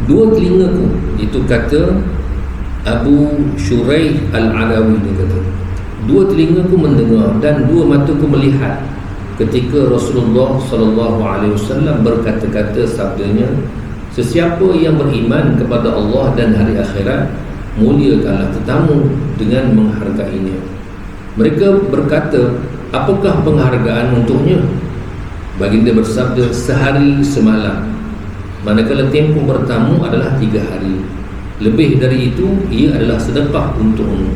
dua telingaku, itu kata Abu Shuraih Al-Alawi, dia kata, dua telingaku mendengar dan dua mataku melihat ketika Rasulullah SAW berkata-kata, sabdanya, sesiapa yang beriman kepada Allah dan hari akhirat, muliakanlah tetamu dengan menghargainya. Mereka berkata, apakah penghargaan untuknya? Baginda bersabda, sehari semalam, manakala tempoh bertamu adalah 3 hari. Lebih dari itu, ia adalah sedekah untukmu.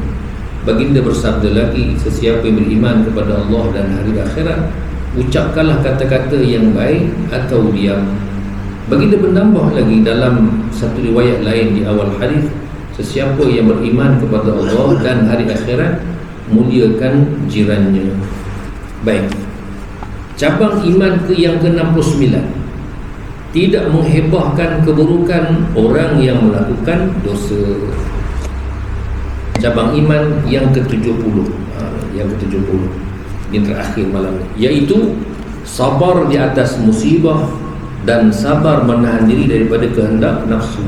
Baginda bersabda lagi, sesiapa yang beriman kepada Allah dan hari akhirat, ucapkanlah kata-kata yang baik atau diam. Baginda menambah lagi dalam satu riwayat lain di awal hadis, sesiapa yang beriman kepada Allah dan hari akhirat, muliakan jirannya. Baik, cabang iman yang ke-69, tidak menghebahkan keburukan orang yang melakukan dosa. Cabang iman yang ke-70, yang ke-70 yang terakhir malam ini, iaitu sabar di atas musibah dan sabar menahan diri daripada kehendak nafsu.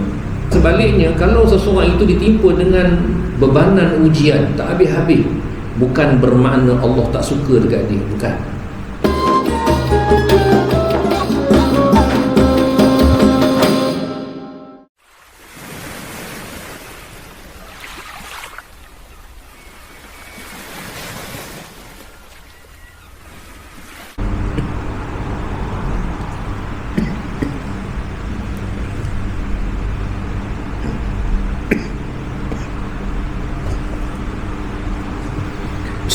Sebaliknya, kalau seseorang itu ditimpa dengan bebanan ujian tak habis-habis, bukan bermakna Allah tak suka dekat dia, bukan.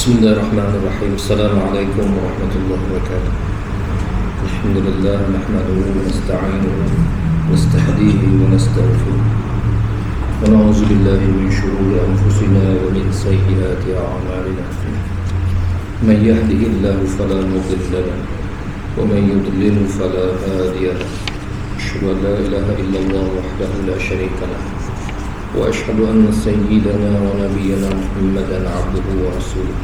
Bismillahirrahmanirrahim. Assalamualaikum warahmatullahi wabarakatuh. Alhamdulillah, nahmaduhu wa nasta'inuhu wa nastahdihi wa nastaghfiruh. Wa na'udzu billahi min shururi anfusina wa min sayyiati a'malina. Man yahdihillahu fala mudilla lahu wa man yudlil fala hadiya lahu. Asyhadu an la ilaha illallah wahdahu la syarika lahu wa asyhadu anna sayyidana wa nabiyyana Muhammadan 'abduhu wa rasuluh.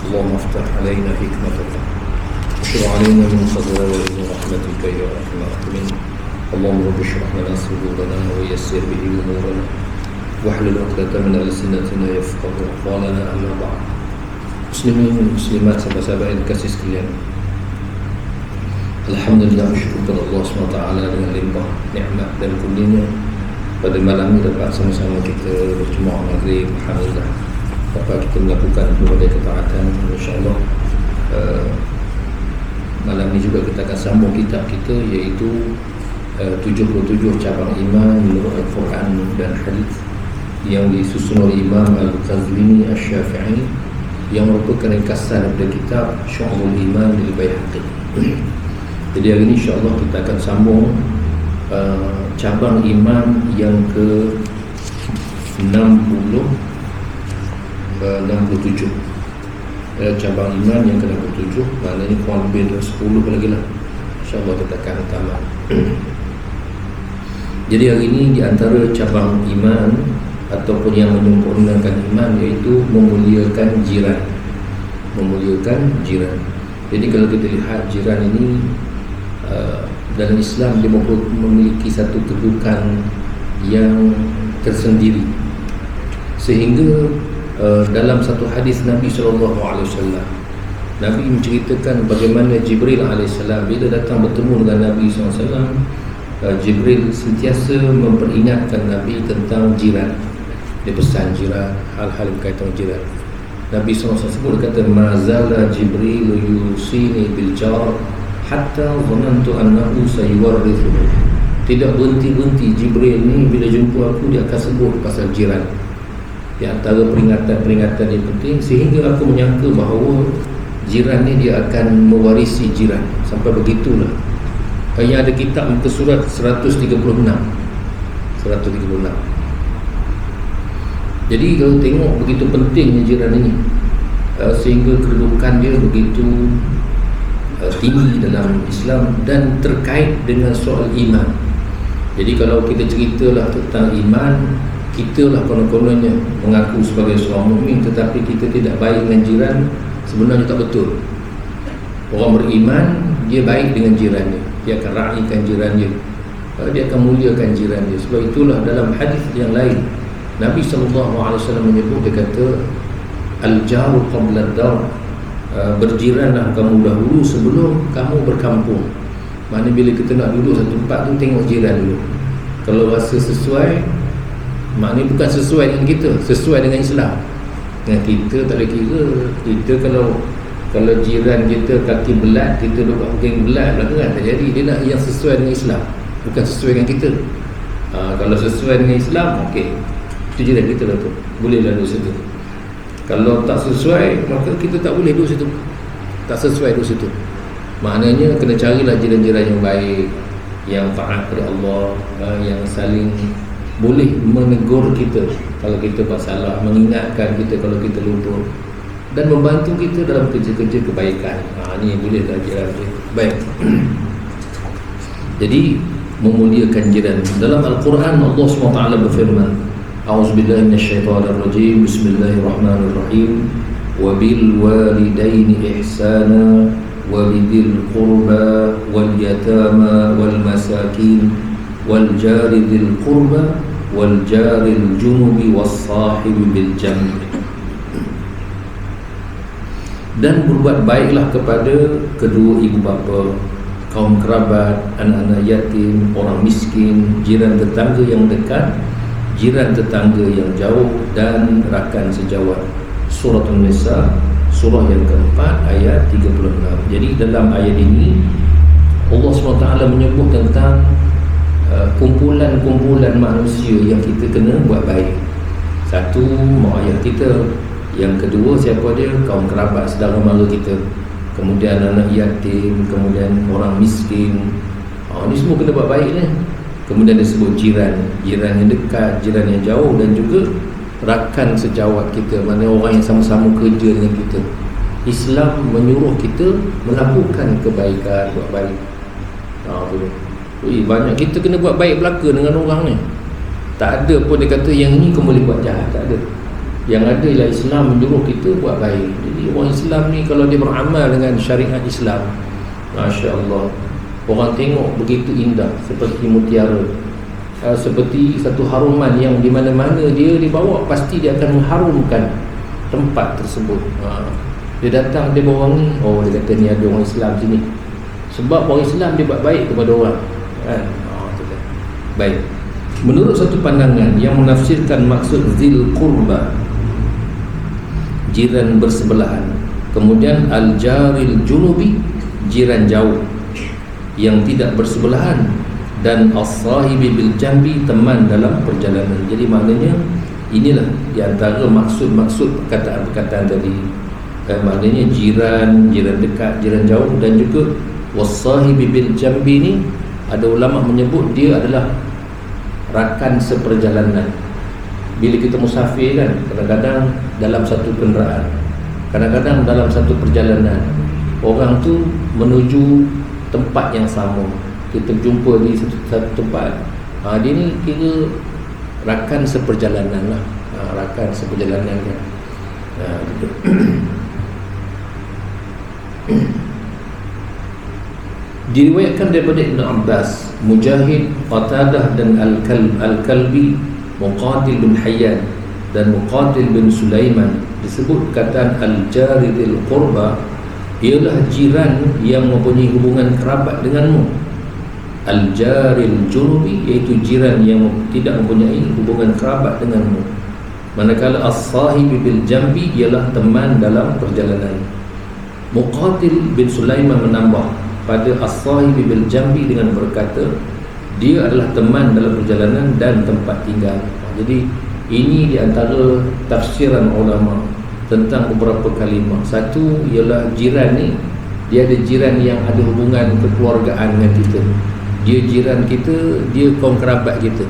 Allahumma aftah alaina hikmataka wa shur alaina min fadlika wa rahmatika ya arhamar rahimin. Allahumma rabbi shrah lana sadrana wa yassir bihi umurana wahlul 'uqdatam min alsinatina yafqahu qawlana, amma ba'd. Muslimin dan muslimat, sahabat-sahabat yang dikasihi sekalian, alhamdulillah, syukur kepada Allah SWT dengan limpah nikmat dan kurnianya, pada malam ini dapat sama-sama kita berjemaah maghrib. Alhamdulillah, dapat kita melakukan berbagai ketaatan. InsyaAllah malam ini juga kita akan sambung kitab kita, iaitu 77 cabang iman menurut Al-Quran dan Hadis, yang disusun oleh Imam Al-Qazwini Asy-Syafi'i, yang merupakan ringkasan daripada kitab Syu'abul Iman lil Baihaqi. Jadi hari ini insyaAllah kita akan sambung cabang iman yang ke 67. Cabang iman yang ke-67, maknanya kurang lebih 10 lagi lah, insyaAllah kita akan tamat. Jadi hari ini di antara cabang iman ataupun yang menyempurnakan iman, iaitu memuliakan jiran. Memuliakan jiran. Jadi kalau kita lihat jiran ini, dalam Islam dia memiliki satu kedudukan yang tersendiri, sehingga dalam satu hadis Nabi SAW, Nabi menceritakan bagaimana Jibril AS bila datang bertemu dengan Nabi SAW, Jibril sentiasa memperingatkan Nabi tentang jiran. Dia pesan jiran, hal-hal berkaitan jiran. Nabi SAW sebut, kata, mazala Jibril yusini bil jar hatta dhanantu annahu sayuwarrithu. Tidak berhenti-henti Jibril ni bila jumpa aku, dia akan sebut pasal jiran. Di antara peringatan-peringatan yang penting, sehingga aku menyangka bahawa jiran ni dia akan mewarisi jiran. Sampai begitulah. Yang ada kitab muka surat 136. Jadi kalau tengok begitu pentingnya jiran ini, sehingga kedudukan dia begitu tinggi dalam Islam dan terkait dengan soal iman. Jadi kalau kita ceritalah tentang iman, kita lah konon-kononnya mengaku sebagai seorang mukmin, tetapi kita tidak baik dengan jiran, sebenarnya tak betul. Orang beriman, dia baik dengan jirannya, dia akan raikan jirannya, dia akan muliakan jiran dia. Sebab itulah dalam hadis yang lain Nabi SAW menyebut, dia kata al-jaru qabla ad-dar, berjiranlah kamu dahulu sebelum kamu berkampung. Maknanya bila kita nak duduk satu tempat tu, tengok jiran dulu. Kalau rasa sesuai, maknanya bukan sesuai dengan kita, sesuai dengan Islam. Dengan kita tak boleh kira. Kita kalau jiran kita kaki belat, kita duduk kaki belat kan, tak jadi. Dia nak yang sesuai dengan Islam, bukan sesuai dengan kita. Kalau sesuai dengan Islam, okey, itu jiran kita lah tu, boleh lalu situ. Kalau tak sesuai, maka kita tak boleh duduk situ. Tak sesuai duduk situ. Maknanya kena carilah jiran-jiran yang baik, yang taat kepada Allah, yang saling boleh menegur kita kalau kita buat salah, mengingatkan kita kalau kita lupa, dan membantu kita dalam kerja-kerja kebaikan. Ini boleh tak jiran dia. Baik. Jadi memuliakan jiran. Dalam Al-Quran Allah SWT berfirman, A'udzubillahi minasyaitonirrajim, Bismillahirrahmanirrahim, wa bil walidaini ihsana wa bidil qurba wal yatama wal masakin wal jari dzil qurba wal jaril junubi was sahibi bil janbi. Dan berbuat baiklah kepada kedua ibu bapa, kaum kerabat, anak-anak yatim, orang miskin, jiran tetangga yang dekat, jiran tetangga yang jauh, dan rakan sejawat. Surah An-Nisa, surah yang keempat, ayat 36. Jadi dalam ayat ini Allah SWT menyebut tentang kumpulan-kumpulan manusia yang kita kena buat baik. Satu, mak ayah kita. Yang kedua, siapa dia? Kaum kerabat, saudara mara kita. Kemudian anak yatim, kemudian orang miskin. Ini semua kena buat baik ni. Kemudian disebut jiran, jiran yang dekat, jiran yang jauh, dan juga rakan sejawat kita, mana orang yang sama-sama kerja dengan kita. Islam menyuruh kita melakukan kebaikan, buat baik. Banyak kita kena buat baik belaka dengan orang ni. Tak ada pun dia kata yang ni kau boleh buat jahat, tak ada. Yang ada ialah Islam menyuruh kita buat baik. Jadi orang Islam ni kalau dia beramal dengan syariat Islam, Masya Allah, orang tengok begitu indah, seperti mutiara, seperti satu haruman yang di mana-mana dia dibawa, pasti dia akan mengharumkan tempat tersebut. Dia datang, dia bawa wangi, oh dia kata ni ada orang Islam sini. Sebab orang Islam dia buat baik kepada orang kan? Baik. Menurut satu pandangan yang menafsirkan maksud zil qurba, jiran bersebelahan, kemudian al-jaril junubi, jiran jauh yang tidak bersebelahan, dan as-sahibi bil jambi, teman dalam perjalanan. Jadi maknanya inilah di antara maksud-maksud perkataan-perkataan tadi. Maknanya jiran, jiran dekat, jiran jauh, dan juga was-sahibi bil jambi ni ada ulama menyebut dia adalah rakan seperjalanan. Bila kita musafir kan, kadang-kadang dalam satu kenderaan, kadang-kadang dalam satu perjalanan, orang tu menuju tempat yang sama, kita jumpa di satu tempat, dia ni kira rakan seperjalanan lah, rakan seperjalanan kan. Diriwayatkan daripada Ibn Abbas, Mujahid, Qatadah, dan Al-Kalbi, Muqatil bin Hayyan, dan Muqatil bin Sulaiman, disebut kataan al-jaridil qurba ialah jiran yang mempunyai hubungan kerabat denganmu. Al-jaril junubi, iaitu jiran yang tidak mempunyai hubungan kerabat denganmu. Manakala as-sahibi bil jambi ialah teman dalam perjalanan. Muqatil bin Sulaiman menambah pada as-sahibi bil jambi dengan berkata, dia adalah teman dalam perjalanan dan tempat tinggal. Jadi ini di antara tafsiran ulama tentang beberapa kalimah. Satu ialah jiran ni, dia ada jiran yang ada hubungan kekeluargaan dengan kita. Dia jiran kita, dia kaum kerabat kita,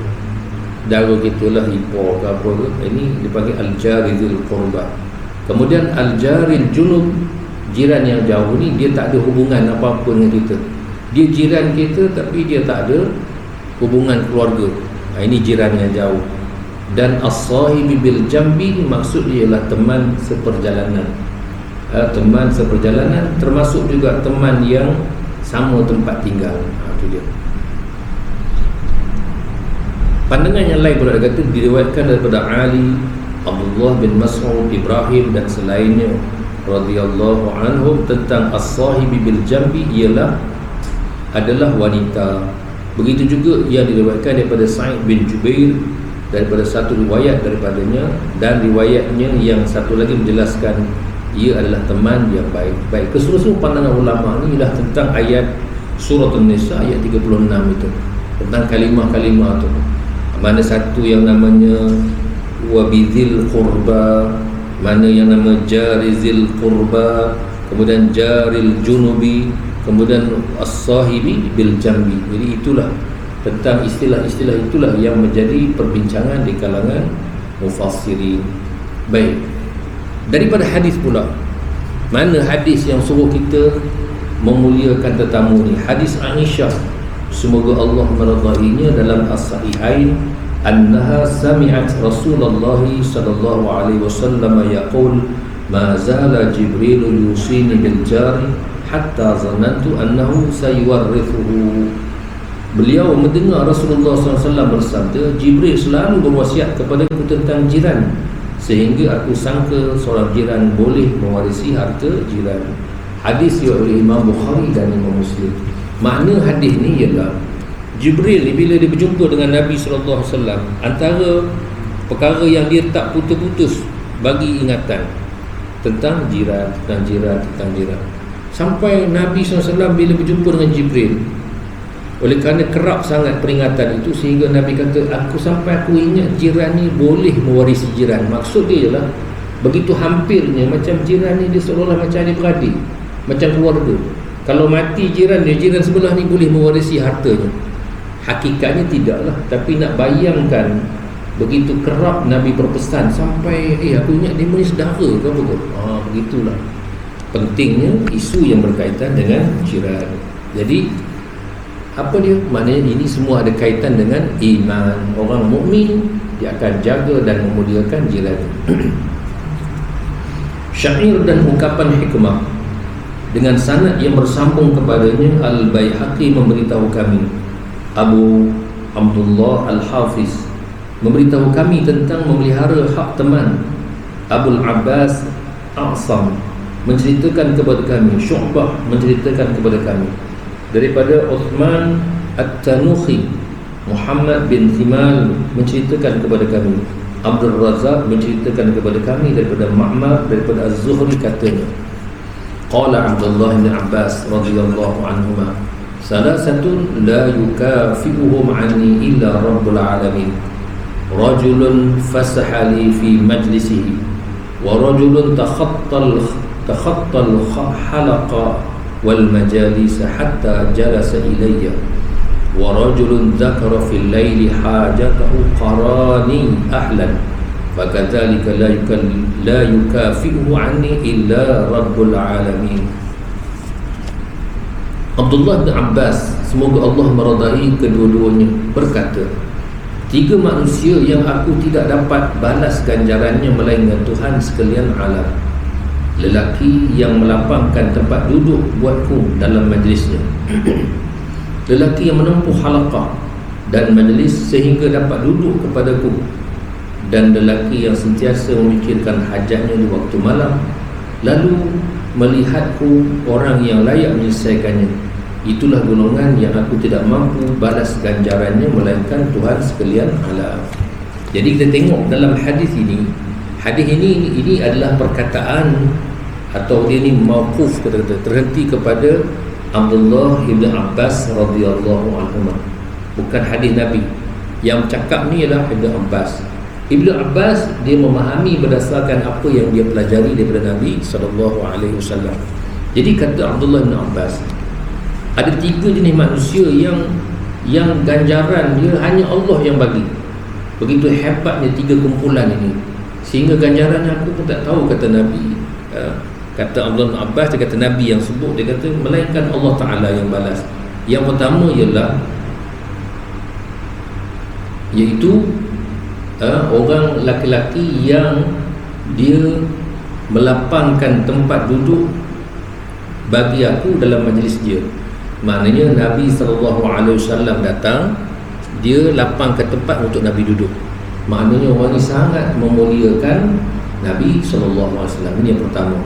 dara kita lah, ipar ke apa ke. Ini dipanggil al-jaridul qurba. Kemudian al-jaril junub, jiran yang jauh ni dia tak ada hubungan apa-apa dengan kita. Dia jiran kita tapi dia tak ada hubungan keluarga. Ini jiran yang jauh. Dan as-sahibi bil jambi maksud ialah teman seperjalanan. Teman seperjalanan termasuk juga teman yang sama tempat tinggal. Itu dia. Pandangan yang lain pula kata diriwayatkan daripada Ali, Abdullah bin Mas'ud, Ibrahim dan selainnya radhiyallahu anhum tentang as-sahibi bil jambi adalah wanita. Begitu juga yang diriwayatkan daripada Sa'id bin Jubair daripada satu riwayat daripadanya, dan riwayatnya yang satu lagi menjelaskan ia adalah teman yang baik. Baik, keseluruhan pandangan ulama ni ialah tentang ayat surah An-Nisa ayat 36 itu, tentang kalimah-kalimah tu. Mana satu yang namanya wabidhil qurba, mana yang nama jarizil qurba, kemudian jaril junubi, kemudian as-sahibi bil jambi. Jadi itulah tentang istilah-istilah itulah yang menjadi perbincangan di kalangan mufassirin. Baik, daripada hadis pula, mana hadis yang suruh kita memuliakan tetamu ni? Hadis Aisyah, semoga Allah meridainya, dalam as-sahihain, annaha sami'at Rasulullah sallallahu alaihi wasallam yaqul ma zala Jibril yusini bil jari hatta zanantu annahu sayuwarrithuhu. Beliau mendengar Rasulullah SAW bersabda, Jibril selalu berwasiat kepadaku tentang jiran, sehingga aku sangka seorang jiran boleh mewarisi harta jiran. Hadis riwayat oleh Imam Bukhari dan Imam Muslim. Makna hadis ni ialah Jibril ni bila dia berjumpa dengan Nabi SAW, antara perkara yang dia tak putus-putus bagi ingatan tentang jiran, tentang jiran. Sampai Nabi SAW bila berjumpa dengan Jibril, oleh kerana kerap sangat peringatan itu, sehingga Nabi kata, aku ingat jiran ni boleh mewarisi jiran. Maksud dia ialah begitu hampirnya, macam jiran ni dia seolah-olah macam adik-beradik, macam keluarga. Kalau mati jiran dia, jiran sebelah ni boleh mewarisi hartanya. Hakikatnya tidaklah, tapi nak bayangkan begitu kerap Nabi berpesan sampai aku ingat dia ni saudara ke apa ke. Begitulah pentingnya isu yang berkaitan dengan jiran. Jadi apa dia? Maknanya ini semua ada kaitan dengan iman. Orang mukmin dia akan jaga dan memuliakan jiran. Syair dan ungkapan hikmah dengan sanad yang bersambung kepadanya. Al-Baihaqi memberitahu kami, Abu Abdullah Al-Hafiz memberitahu kami tentang memelihara hak teman. Abul Abbas A'sam menceritakan kepada kami, Syu'bah menceritakan kepada kami daripada Uthman At-Tanuhi, Muhammad bin Thimal menceritakan kepada kami, Abdul Razak menceritakan kepada kami daripada Ma'mar, daripada Az-Zuhri katanya, qala Abdullah bin Abbas radhiyallahu anhuma, salasatun la yukafi'uhum anni illa rabbul alamin, rajulun fasaha li fi majlisihi, wa rajulun takhattal halaqa wal majalis hatta jalasa ilayya, wa rajulun dzakara fil laili hajatahu qarani ahlan, fakadzalika la yukafi'u anni illa rabbul alamin. Abdullah bin Abbas, semoga Allah meridai kedua-duanya, berkata, 3 manusia yang aku tidak dapat balas ganjarannya melainkan Tuhan sekalian alam. Lelaki yang melapangkan tempat duduk buatku dalam majlisnya, lelaki yang menempuh halaqah dan majlis sehingga dapat duduk kepadaku, dan lelaki yang sentiasa memikirkan hajatnya di waktu malam lalu melihatku orang yang layak menyelesaikannya. Itulah golongan yang aku tidak mampu balas ganjarannya melainkan Tuhan sekalian alam. Jadi kita tengok dalam hadis ini adalah perkataan, atau dia ni mauquf, kata-kata terhenti kepada Abdullah ibn Abbas radhiyallahu anhu, bukan hadis Nabi. Yang cakap ni ialah Ibn Abbas. Ibn Abbas dia memahami berdasarkan apa yang dia pelajari daripada Nabi SAW. Jadi kata Abdullah ibn Abbas, ada 3 jenis manusia yang ganjaran dia hanya Allah yang bagi. Begitu hebatnya 3 kumpulan ini, sehingga ganjarannya aku pun tak tahu, kata Nabi. Kata Abdullah bin Abbas, dia kata Nabi yang sebut, dia kata melainkan Allah Ta'ala yang balas. Yang pertama ialah iaitu orang laki-laki yang dia melapangkan tempat duduk bagi aku dalam majlis dia. Maknanya Nabi SAW datang dia lapangkan tempat untuk Nabi duduk. Maknanya orang ni sangat memuliakan Nabi SAW. Ini yang pertama.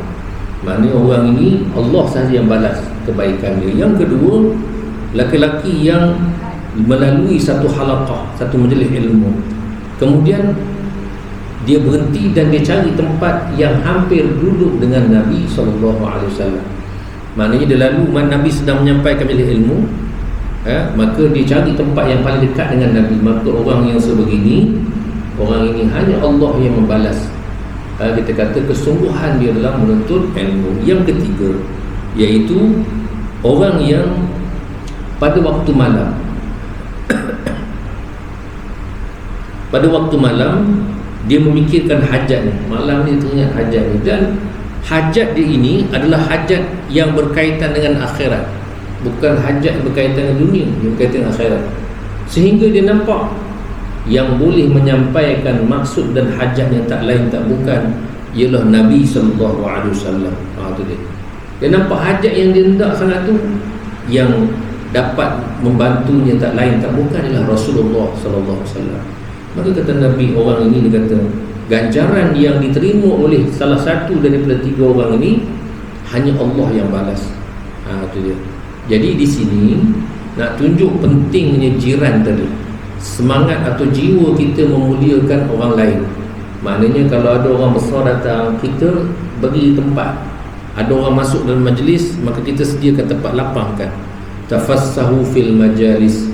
Maknanya orang ini Allah sahaja yang balas kebaikan dia. Yang kedua, laki-laki yang melalui satu halaqah, satu majlis ilmu, kemudian dia berhenti dan dia cari tempat yang hampir duduk dengan Nabi SAW. Maknanya dia lalu Nabi sedang menyampaikan majlis ilmu, maka dia cari tempat yang paling dekat dengan Nabi. Maka orang yang sebegini, orang ini hanya Allah yang membalas. Kita kata kesungguhan dia dalam menuntut ilmu. Yang ketiga, iaitu orang yang pada waktu malam pada waktu malam dia memikirkan hajat ni. Malam ni teringat hajat ni, dan hajat dia ini adalah hajat yang berkaitan dengan akhirat, bukan hajat yang berkaitan dengan dunia, yang berkaitan dengan akhirat. Sehingga dia nampak yang boleh menyampaikan maksud dan hajat yang tak lain tak bukan ialah Nabi SAW. Itu dia. Dia nampak hajat yang dia hendak sangat tu, yang dapat membantunya tak lain tak bukan ialah Rasulullah SAW. Maka kata Nabi, orang ini, dia kata ganjaran yang diterima oleh salah satu daripada tiga orang ini hanya Allah yang balas. Itu dia. Jadi di sini nak tunjuk pentingnya jiran tadi. Semangat atau jiwa kita memuliakan orang lain. Maknanya kalau ada orang besar datang, kita bagi tempat. Ada orang masuk dalam majlis, maka kita sediakan tempat, lapangkan. Tafassahu fil majalis.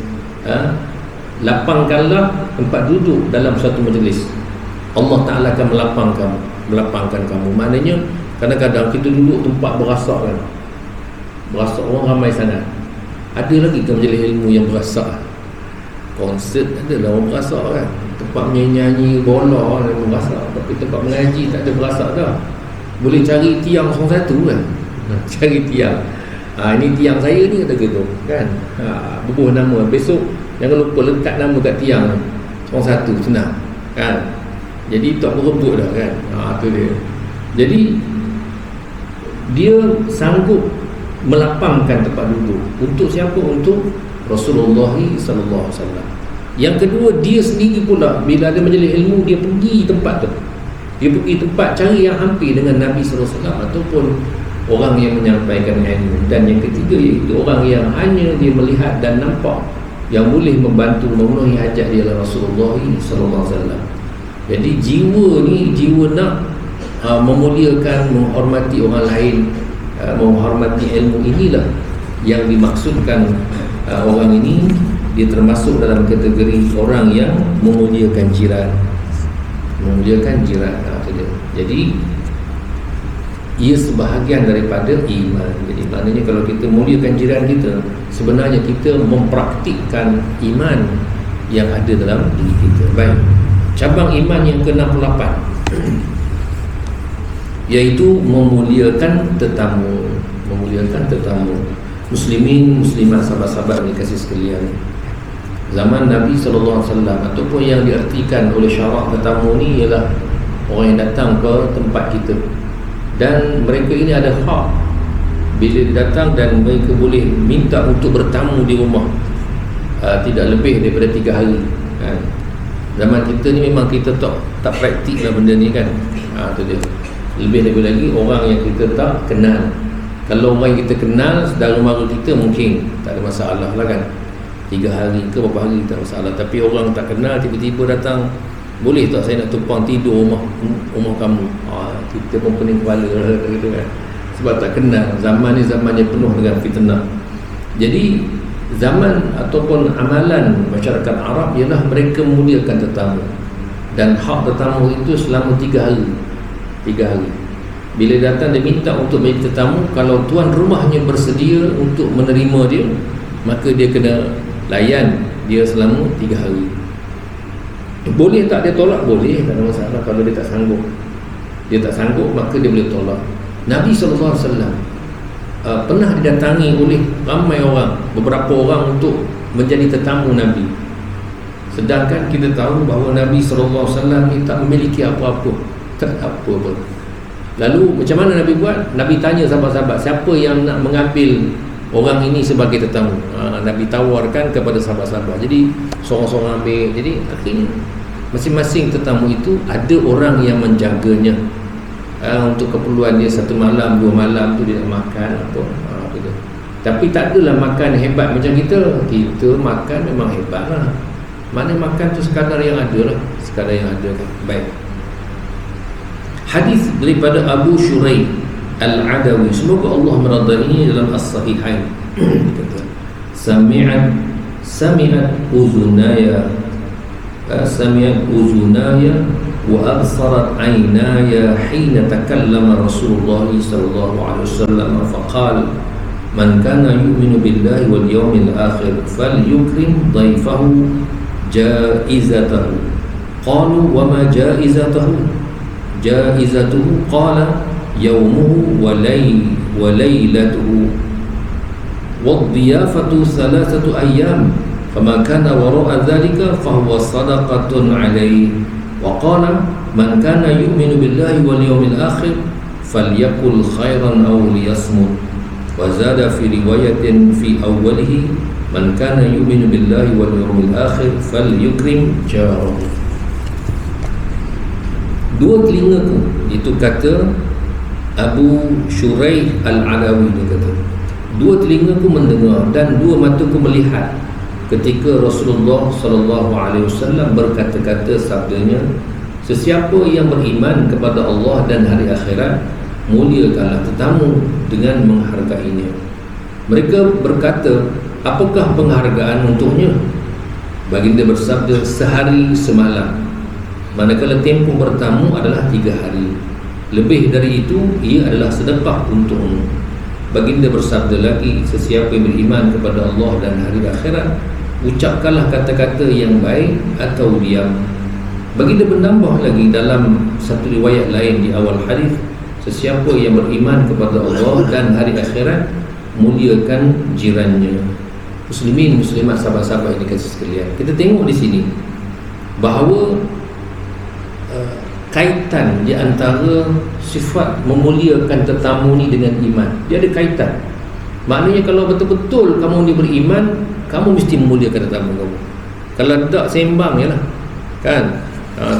Lapangkanlah tempat duduk dalam satu majlis. Allah Ta'ala akan melapangkan kamu. Maknanya kadang-kadang kita duduk tempat berasak kan, berasak orang ramai sangat. Ada lagi ke majlis ilmu yang berasak? Konsert adalah orang berasak kan, tempat menyanyi bola yang berasak. Tapi tempat mengaji tak ada berasak dah. Boleh cari tiang 01 kan, cari tiang. Ini tiang saya ni, kata gitu kan. Bubuh nama, besok jangan lupa letak nama kat tiang 01, senang kan. Jadi tak berebut dah kan. Itu dia. Jadi dia sanggup melapangkan tempat duduk. Untuk siapa? Untuk Rasulullah SAW. Yang kedua, dia sendiri pula bila ada majlis ilmu, dia pergi tempat tu. Dia pergi tempat cari yang hampir dengan Nabi SAW ataupun orang yang menyampaikan ilmu. Dan yang ketiga, iaitu orang yang hanya dia melihat dan nampak yang boleh membantu memenuhi hajat dia adalah Rasulullah SAW. Jadi jiwa ni, jiwa nak memuliakan, menghormati orang lain, menghormati ilmu, inilah yang dimaksudkan. Orang ini dia termasuk dalam kategori orang yang memuliakan jiran. Memuliakan jiran. Jadi ia sebahagian daripada iman. Jadi maknanya kalau kita muliakan jiran kita, sebenarnya kita mempraktikkan iman yang ada dalam diri kita. Baik. Cabang iman yang ke-68 iaitu memuliakan tetamu. Memuliakan tetamu. Muslimin, muslimat, sahabat-sahabat yang dikasihi sekalian, zaman Nabi SAW ataupun yang diartikan oleh syarak tetamu ni ialah orang yang datang ke tempat kita, dan mereka ini ada hak bila dia datang, dan mereka boleh minta untuk bertamu di rumah tidak lebih daripada 3 hari kan. Zaman kita ni memang kita tak praktik lah benda ni kan. Itu dia. Lebih lagi orang yang kita tak kenal. Kalau orang yang kita kenal, saudara mara kita, mungkin tak ada masalah lah kan, 3 hari ke berapa hari tak masalah. Tapi orang tak kenal tiba-tiba datang, boleh tak saya nak tumpang tidur rumah kamu? Kita pun pening kepala gitu kan, sebab tak kenal. Zaman ni zaman yang penuh dengan fitnah. Jadi zaman ataupun amalan masyarakat Arab ialah mereka memuliakan tetamu, dan hak tetamu itu selama 3 hari. 3 hari. Bila datang dia minta untuk menjadi tetamu, kalau tuan rumahnya bersedia untuk menerima dia, maka dia kena layan dia selama 3 hari. Boleh tak dia tolak? Boleh, tak ada masalah. Kalau dia tak sanggup, maka dia boleh tolak. Nabi SAW pernah didatangi oleh ramai orang, beberapa orang untuk menjadi tetamu Nabi. Sedangkan kita tahu bahawa Nabi SAW ni tak memiliki apa-apa, tak apa pun. Lalu macam mana Nabi buat? Nabi tanya sahabat-sahabat, siapa yang nak mengambil orang ini sebagai tetamu. Nabi tawarkan kepada sahabat-sahabat, jadi seorang-seorang ambil. Jadi akhirnya masing-masing tetamu itu ada orang yang menjaganya, untuk keperluan dia 1 malam 2 malam tu dia nak makan apa, gitu. Tapi tak adalah makan hebat macam kita. Kita makan memang hebat lah. Maknanya makan tu sekadar yang ada lah, sekadar yang ada kan. Baik. Hadis daripada Abu Shuraih Al-Adawi, semoga Allah meradainya, dalam As-Sahihain. Kata, Sami'at uzunaya wa absarat aynaya hina takallama Rasulullah sallallahu alaihi wasallam faqala man kana yu'minu billahi wal yawmil akhir falyukrim dhaifahu jaizatahu. Qalu wa ma jaizatuhu qala yawmuhu wa laylatuhu wadhiyafatu 3 ayyam fama kana wara'a dhalika fahuwa sadaqatun alayhi. Wa qala man kana yu'minu billahi wal yawmil akhir falyakul khairan aw liyasmut. Wa zada fi riwayatin fi awwalihi man kana yu'minu billahi wal yawmil akhir falyukrim jarahu. Dua telingaku, itu kata Abu Shuraih Al-Adawi, dia kata, dua telingaku mendengar dan dua mataku melihat ketika Rasulullah sallallahu alaihi wasallam berkata-kata, sabdanya, sesiapa yang beriman kepada Allah dan hari akhirat, muliakanlah tetamu dengan menghargainya. Mereka berkata, apakah penghargaan untuknya? Baginda bersabda, sehari semalam. Manakala tempoh bertamu adalah 3 hari. Lebih dari itu, ia adalah sedekah untukmu. Baginda bersabda lagi, sesiapa yang beriman kepada Allah dan hari akhirat, ucapkanlah kata-kata yang baik atau diam. Baginda menambah lagi dalam satu riwayat lain di awal hadis, sesiapa yang beriman kepada Allah dan hari akhirat, muliakan jirannya. Muslimin, muslimat, sahabat-sahabat yang dikasihi sekalian, kita tengok di sini bahawa kaitan di antara sifat memuliakan tetamu ni dengan iman. Dia ada kaitan. Maknanya kalau betul-betul kamu ni beriman, kamu mesti memuliakan tetamu kamu. Kalau tak, sembang je lah, kan?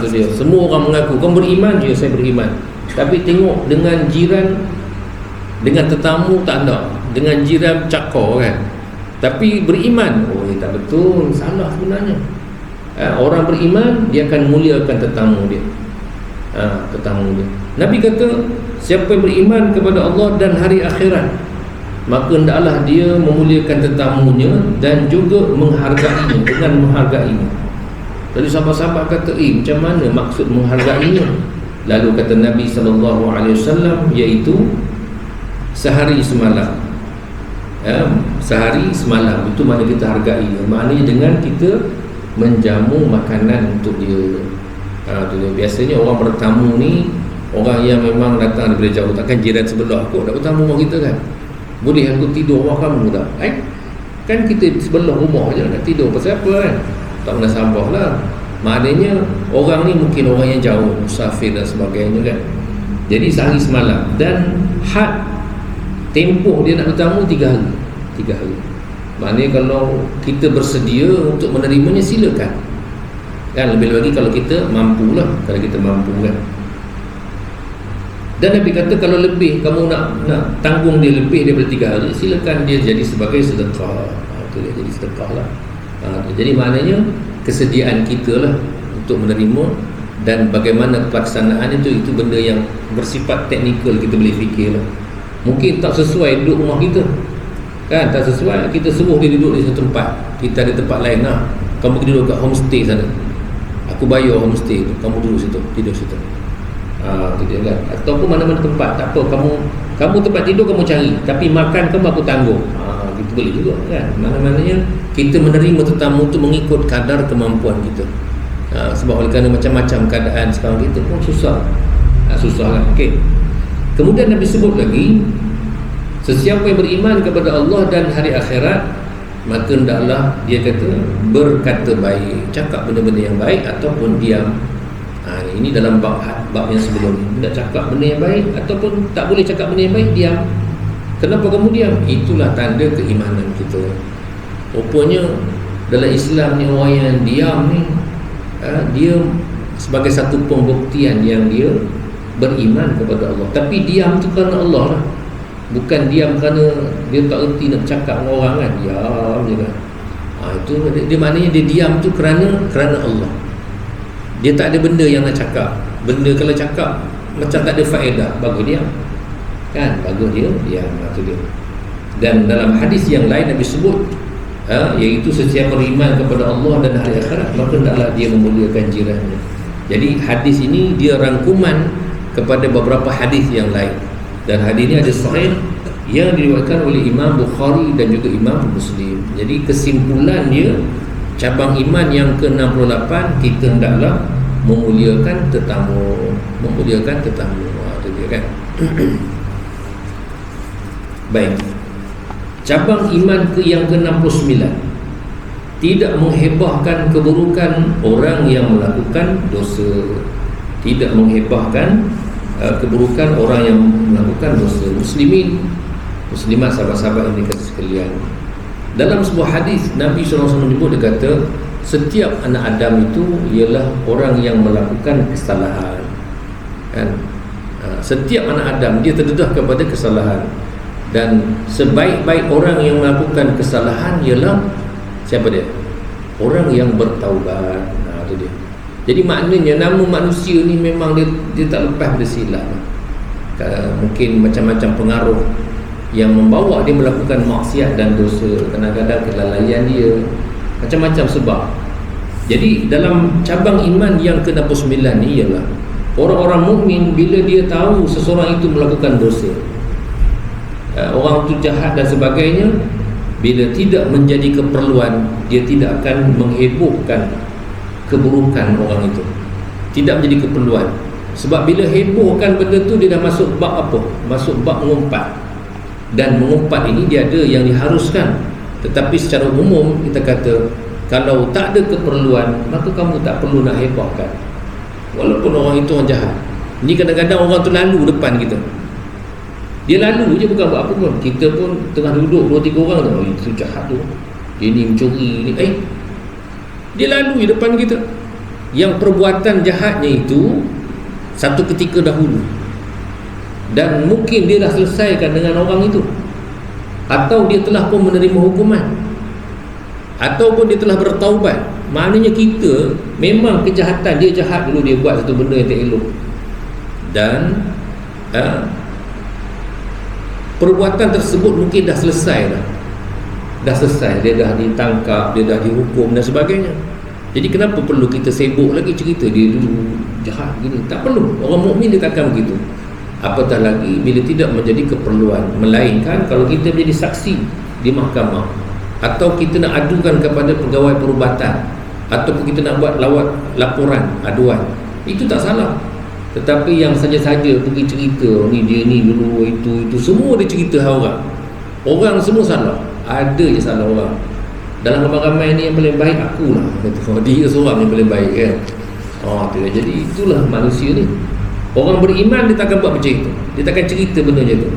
Itu dia. Semua orang mengaku kamu beriman, je saya beriman, tapi tengok dengan jiran, dengan tetamu tak ada. Dengan jiran cakor kan, tapi beriman, oh tak betul, salah sebenarnya. Orang beriman, dia akan muliakan tetamu dia, tetamu dia. Nabi kata, siapa yang beriman kepada Allah dan hari akhirat, maka hendaklah dia memuliakan tetamunya dan juga menghargainya, dengan menghargainya. Jadi sahabat-sahabat kata, macam mana maksud menghargainya? Lalu kata Nabi SAW, iaitu sehari semalam. Sehari semalam, itu mana kita hargai. Maknanya dengan kita menjamu makanan untuk dia. Biasanya orang bertamu ni orang yang memang datang daripada jauh, takkan jiran sebelah kot nak bertamu rumah kita kan. Boleh aku tidur rumah kamu tak? Kan kita sebelah rumah je, nak tidur pasal apa kan? Tak pernah sabar lah. Maknanya orang ni mungkin orang yang jauh, musafir dan sebagainya kan. Jadi sehari semalam, dan had tempoh dia nak bertamu 3 hari. 3 hari. Maknanya kalau kita bersedia untuk menerimanya, silakan kan. Lebih lagi kalau kita mampu lah, kalau kita mampu kan. Dan Nabi kata kalau lebih kamu nak tanggung dia lebih daripada 3 hari, silakan dia jadi sebagai sedekah. Itu dia jadi sedekah lah. Jadi maknanya kesediaan kita lah untuk menerima, dan bagaimana pelaksanaan itu benda yang bersifat teknikal, kita boleh fikir lah. Mungkin tak sesuai duduk rumah kita kan, tak sesuai, kita suruh dia duduk di satu tempat, kita ada tempat lain lah. Kamu pergi duduk kat homestay sana, aku bayar homestay tu, kamu duduk situ, tidur situ. Itu dia kan. Ataupun mana-mana tempat, tak apa, kamu tempat tidur kamu cari, tapi makan kamu aku tanggung. Itu boleh juga kan. Mana-mananya kita menerima tetamu tu mengikut kadar kemampuan kita. Sebab oleh kerana macam-macam keadaan sekarang kita pun susah kan. Okey. Kemudian Nabi sebut lagi, sesiapa yang beriman kepada Allah dan hari akhirat, maka hendaklah dia kata berkata baik, cakap benda-benda yang baik ataupun diam. Ini dalam bab yang sebelum ni, nak cakap benda yang baik ataupun tak boleh cakap benda yang baik, diam. Kenapa kamu diam? Itulah tanda keimanan kita. Rupanya dalam Islam ni orang yang diam ni, dia sebagai satu pembuktian yang dia beriman kepada Allah. Tapi diam tu kerana Allah lah, bukan diam kerana dia tak erti nak cakap dengan orang kan. Diam je kan. Itu dia maknanya dia diam tu kerana Allah. Dia tak ada benda yang nak cakap. Benda kalau cakap macam tak ada faedah, bagus diam kan, bagus dia diam. Itu dia. Dan dalam hadis yang lain Nabi sebut, iaitu sesiapa beriman kepada Allah dan hari akhirat, maka hendaklah dia memuliakan jirannya. Jadi hadis ini dia rangkuman kepada beberapa hadis yang lain, dan hadis ini ada sahih yang diriwayatkan oleh Imam Bukhari dan juga Imam Muslim. Jadi kesimpulan dia, cabang iman yang ke-68, kita hendaklah memuliakan tetamu. Memuliakan tetamu. Itu dia kan. Baik. Cabang iman yang ke-69, tidak menghebahkan keburukan orang yang melakukan dosa. Tidak menghebahkan keburukan orang yang melakukan dosa. Muslimin, muslimat, sahabat-sahabat yang dikasihi sekalian, dalam sebuah hadis Nabi SAW menyebut, dia kata setiap anak Adam itu ialah orang yang melakukan kesalahan kan? Setiap anak Adam dia terdedah kepada kesalahan, dan sebaik-baik orang yang melakukan kesalahan ialah siapa dia? Orang yang bertaubat. Itu dia. Jadi maknanya nama manusia ni memang dia tak lepas dari silap. Mungkin macam-macam pengaruh yang membawa dia melakukan maksiat dan dosa. Kadang-kadang kelalaian dia, macam-macam sebab. Jadi dalam cabang iman yang ke-69 ni ialah orang-orang mukmin bila dia tahu seseorang itu melakukan dosa, orang itu jahat dan sebagainya, bila tidak menjadi keperluan, dia tidak akan menghebohkan keburukan orang itu. Tidak menjadi keperluan. Sebab bila hebohkan benda tu, dia dah masuk bab apa? Masuk bab mengumpat. Dan mengumpat ini dia ada yang diharuskan. Tetapi secara umum kita kata, kalau tak ada keperluan, maka kamu tak perlu nak hebohkan. Walaupun orang itu orang jahat. Ni kadang-kadang orang tu lalu depan kita. Dia lalu je, bukan buat apa pun. Kita pun tengah duduk 2-3 orang tu, itu jahat tu, dia ni mencuri ni, dia lalu je depan kita. Yang perbuatan jahatnya itu satu ketika dahulu, dan mungkin dia dah selesaikan dengan orang itu, atau dia telah pun menerima hukuman, ataupun dia telah bertaubat. Maknanya kita memang kejahatan dia jahat dulu, dia buat satu benda yang tak elok, dan perbuatan tersebut mungkin dah selesai dah. Dah selesai, dia dah ditangkap, dia dah dihukum dan sebagainya. Jadi kenapa perlu kita sibuk lagi cerita dia dulu jahat gini? Tak perlu. Orang mukmin dia takkan begitu. Apatah lagi bila tidak menjadi keperluan, melainkan kalau kita menjadi saksi di mahkamah, atau kita nak adukan kepada pegawai perubatan, ataupun kita nak buat laporan aduan, itu tak salah. Tetapi yang saja-saja pergi cerita ni dia ni dulu, itu semua dia cerita orang. Orang semua salah. Ada je salah orang. Dalam ramai-ramai ni yang paling baik akulah. Dia seorang yang paling baik kan. Jadi itulah manusia ni. Orang beriman dia takkan buat macam itu. Dia takkan cerita benda macam tu.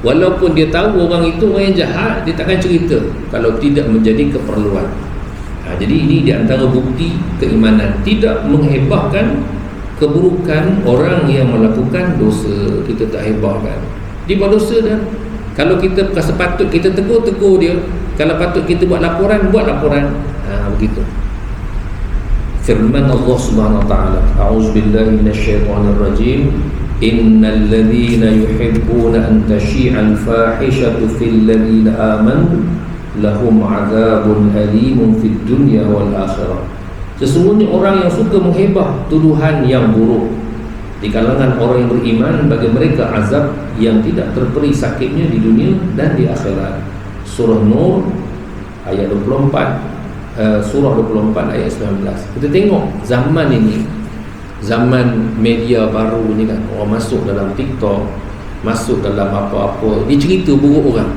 Walaupun dia tahu orang itu orang yang jahat, dia takkan cerita kalau tidak menjadi keperluan. Jadi ini di antara bukti keimanan, tidak menghebahkan keburukan orang yang melakukan dosa. Kita tak hebahkan. Dia buat dosa dah. Kalau kita sepatut kita tegur dia. Kalau patut kita buat laporan, buat laporan. Begitu. Firman Allah Subhanahu wa taala, a'udzubillahi minasyaitonir rajim, innal ladzina yuhibbuna an tashi'al fahishatu fil ladzina amanu lahum 'adzabun alimun fid dunya wal akhirah. Sesungguhnya orang yang suka menghebah tuduhan yang buruk di kalangan orang yang beriman, bagi mereka azab yang tidak terperi sakitnya di dunia dan di akhirat. Surah Nur ayat 24, surah 24 ayat 19. Kita tengok zaman ini, zaman media baru ni kan, orang masuk dalam TikTok, masuk dalam apa-apa, dia cerita buruk orang.